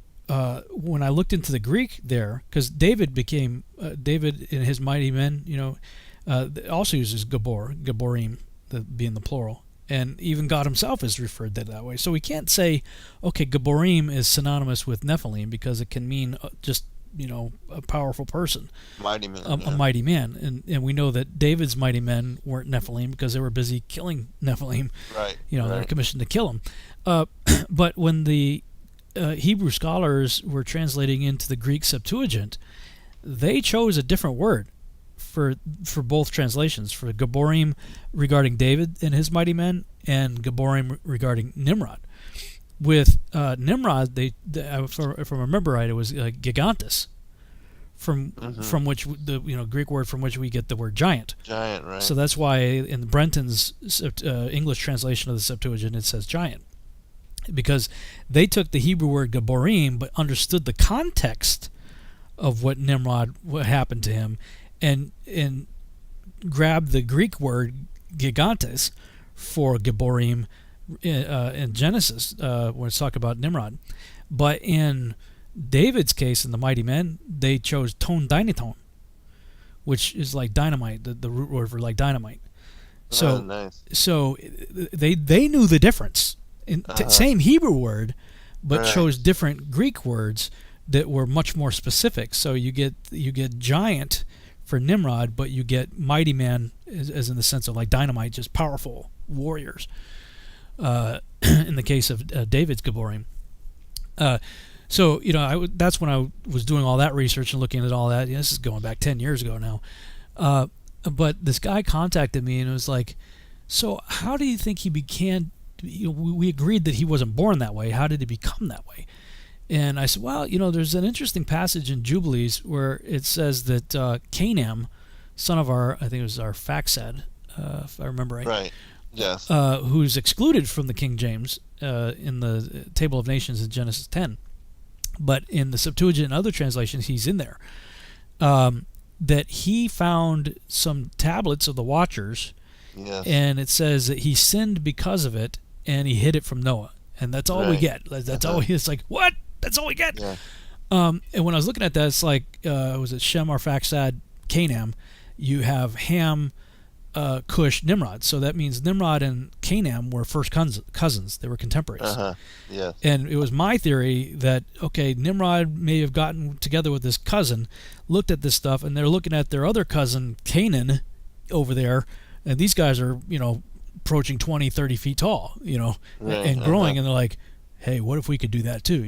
when I looked into the Greek there, because David and his mighty men, also uses Gabborim, being the plural. And even God himself is referred to that way. So we can't say, okay, Gabborim is synonymous with Nephilim, because it can mean just, a powerful person. Mighty man. A mighty man. And we know that David's mighty men weren't Nephilim because they were busy killing Nephilim. Right. They're commissioned to kill them. But when the Hebrew scholars were translating into the Greek Septuagint, they chose a different word for both translations, for Gabborim regarding David and his mighty men, and Gabborim regarding Nimrod. With Nimrod, if I remember right, it was Gigantus, from which the Greek word from which we get the word giant. Giant, right? So that's why in Brenton's English translation of the Septuagint it says giant, because they took the Hebrew word Gabborim but understood the context of what happened to him, and grabbed the Greek word gigantes for Gibborim in Genesis when it's talking about Nimrod. But in David's case, in the Mighty Men, they chose ton dynaton, which is like dynamite, the root word for like dynamite. So, nice. So they knew the difference. Same Hebrew word, but chose different Greek words that were much more specific. So you get giant for Nimrod, but you get mighty man as in the sense of like dynamite, just powerful warriors. In the case of David's Gibborim. So that's when I was doing all that research and looking at all that. This is going back 10 years ago now. But this guy contacted me and it was like, so how do you think he became? We agreed that he wasn't born that way. How did he become that way? And I said, well, there's an interesting passage in Jubilees where it says that Canaan, son of I think it was our Faxad, if I remember right. Right. Yes. Who's excluded from the King James in the Table of Nations in Genesis 10. But in the Septuagint and other translations, he's in there. That he found some tablets of the Watchers, yes. And it says that he sinned because of it, and he hid it from Noah. And that's all we get. That's all. It's like, what? That's all we get. Yeah. And when I was looking at that, it's like, was it Shem, Arphaxad, Canaan? You have Ham, Cush, Nimrod. So that means Nimrod and Canaan were first cousins. They were contemporaries. Yes. And it was my theory that, okay, Nimrod may have gotten together with his cousin, looked at this stuff, and they're looking at their other cousin, Canaan, over there, and these guys are, approaching 20, 30 feet tall, and growing, and they're like, hey, what if we could do that too,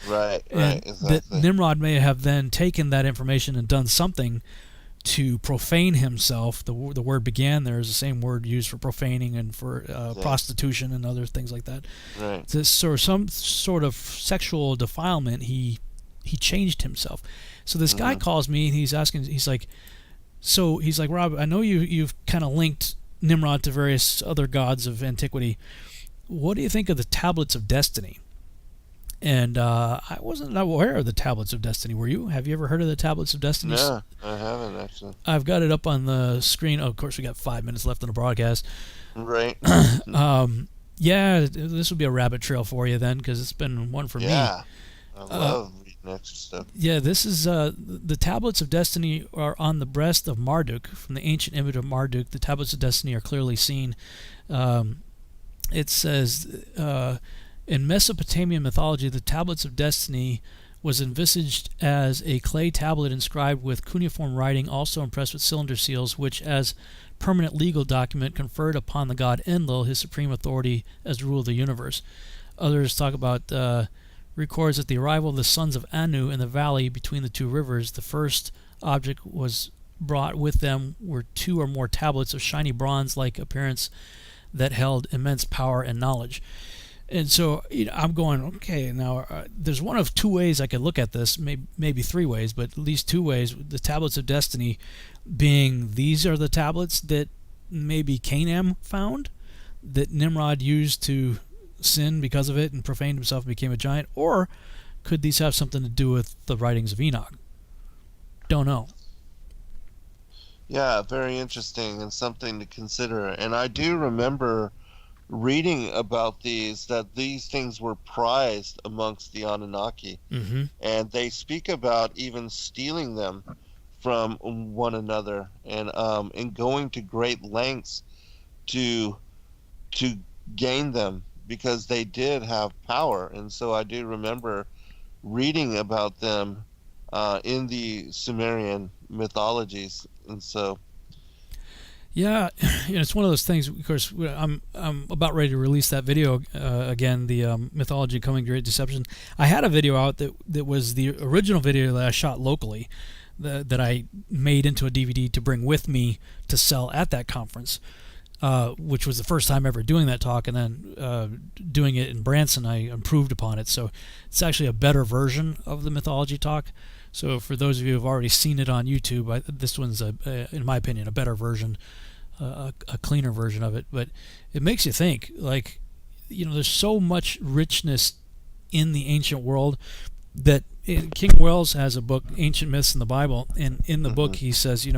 Right, and exactly. that Nimrod may have then taken that information and done something to profane himself. The word began there is the same word used for profaning and for prostitution and other things like that. Right. So some sort of sexual defilement, he changed himself. So this guy calls me and he's like, Rob, I know you've kind of linked Nimrod to various other gods of antiquity. What do you think of the Tablets of Destiny? And I wasn't aware of the Tablets of Destiny. Were you? Have you ever heard of the Tablets of Destiny? No, I haven't actually. I've got it up on the screen. Oh, of course, we got 5 minutes left in the broadcast. Right. Yeah, this would be a rabbit trail for you then, because it's been one for me. Yeah, I love reading extra stuff. Yeah, this is the Tablets of Destiny are on the breast of Marduk. From the ancient image of Marduk, the Tablets of Destiny are clearly seen. It says, in Mesopotamian mythology, the Tablets of Destiny was envisaged as a clay tablet inscribed with cuneiform writing, also impressed with cylinder seals, which, as permanent legal document, conferred upon the god Enlil his supreme authority as the ruler of the universe. Others talk about records that the arrival of the sons of Anu in the valley between the two rivers, the first object was brought with them were 2 or more tablets of shiny bronze-like appearance that held immense power and knowledge. And so I'm going, okay, now there's one of 2 ways I could look at this, maybe 3 ways, but at least 2 ways. The Tablets of Destiny being these are the tablets that maybe Canaan found, that Nimrod used to sin because of it and profaned himself and became a giant, or could these have something to do with the writings of Enoch? Don't know. Yeah, very interesting and something to consider. And I do remember reading about that these things were prized amongst the Anunnaki. Mm-hmm. And they speak about even stealing them from one another and going to great lengths to gain them because they did have power. And so I do remember reading about them in the Sumerian mythologies. And so yeah, it's one of those things. Of course, I'm about ready to release that video again, the mythology coming great deception. I had a video out that was the original video that I shot locally, that I made into a DVD to bring with me to sell at that conference, which was the first time ever doing that talk, and then doing it in Branson, I improved upon it. So it's actually a better version of the mythology talk. So for those of you who have already seen it on YouTube, this one's, in my opinion, a better version, a cleaner version of it. But it makes you think, like, there's so much richness in the ancient world that King Wells has a book, Ancient Myths in the Bible, and in the book he says,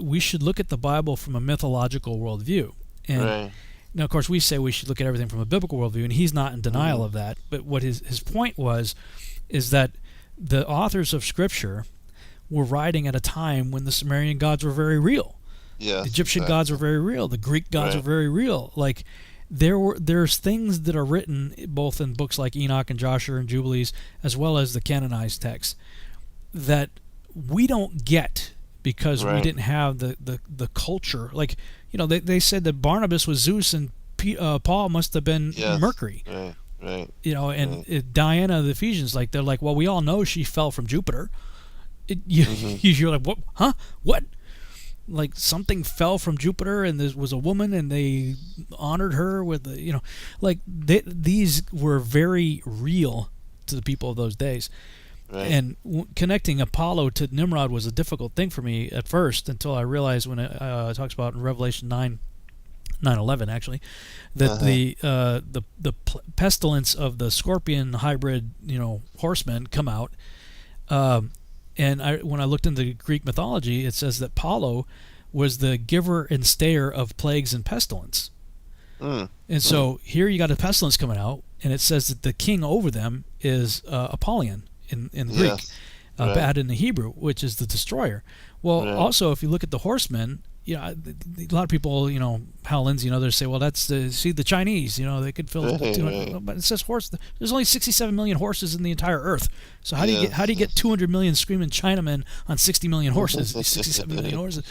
we should look at the Bible from a mythological worldview. And now, of course, we say we should look at everything from a biblical worldview, and he's not in denial of that. But what his point is that the authors of Scripture were writing at a time when the Sumerian gods were very real. Yes, the Egyptian gods were very real. The Greek gods were very real. Like there's things that are written both in books like Enoch and Joshua and Jubilees, as well as the canonized texts, that we don't get because we didn't have the culture. Like, they said that Barnabas was Zeus and Paul must have been Mercury. Right. And Diana of the Ephesians, like, they're like, well, we all know she fell from Jupiter. You're like, what? Huh? What? Like, something fell from Jupiter, and there was a woman, and they honored her with these were very real to the people of those days. Right. And connecting Apollo to Nimrod was a difficult thing for me at first, until I realized when it talks about in Revelation 9:11 actually, that the pestilence of the scorpion hybrid horsemen come out. And when I looked into Greek mythology, it says that Apollo was the giver and stayer of plagues and pestilence. And so here you got a pestilence coming out, and it says that the king over them is Apollyon in Greek, bad in the Hebrew, which is the destroyer. Well, also, if you look at the horsemen, a lot of people, Hal Lindsey and others say, well, that's the Chinese, they could fill but it says horse. There's only 67 million horses in the entire earth. So how do you get 200 million screaming Chinamen on 60 million horses? 67 million horses.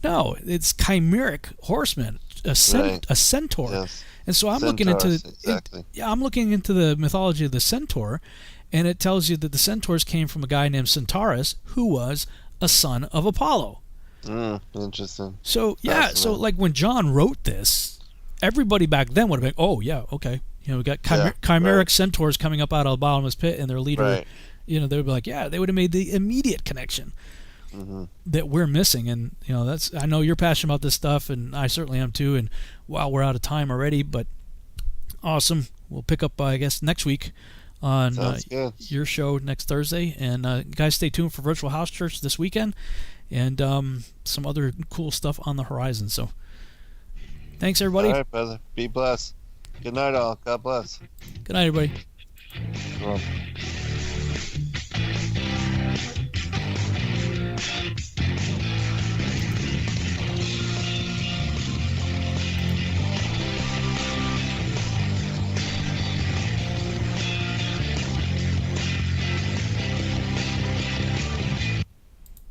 No, it's chimeric horsemen, a centaur. Yes. And so I'm looking into I'm looking into the mythology of the centaur, and it tells you that the centaurs came from a guy named Centaurus, who was a son of Apollo. Interesting. So so like when John wrote this, everybody back then would have been, oh yeah, okay, we got chimeric centaurs coming up out of the bottomless pit, and their leader, they would be like, they would have made the immediate connection that we're missing. And that's, I know you're passionate about this stuff, and I certainly am too. And wow, we're out of time already, but awesome. We'll pick up, I guess, next week on your show next Thursday. And guys, stay tuned for Virtual House Church this weekend, and some other cool stuff on the horizon. So thanks, everybody. All right, brother. Be blessed. Good night, all. God bless. Good night, everybody. Well.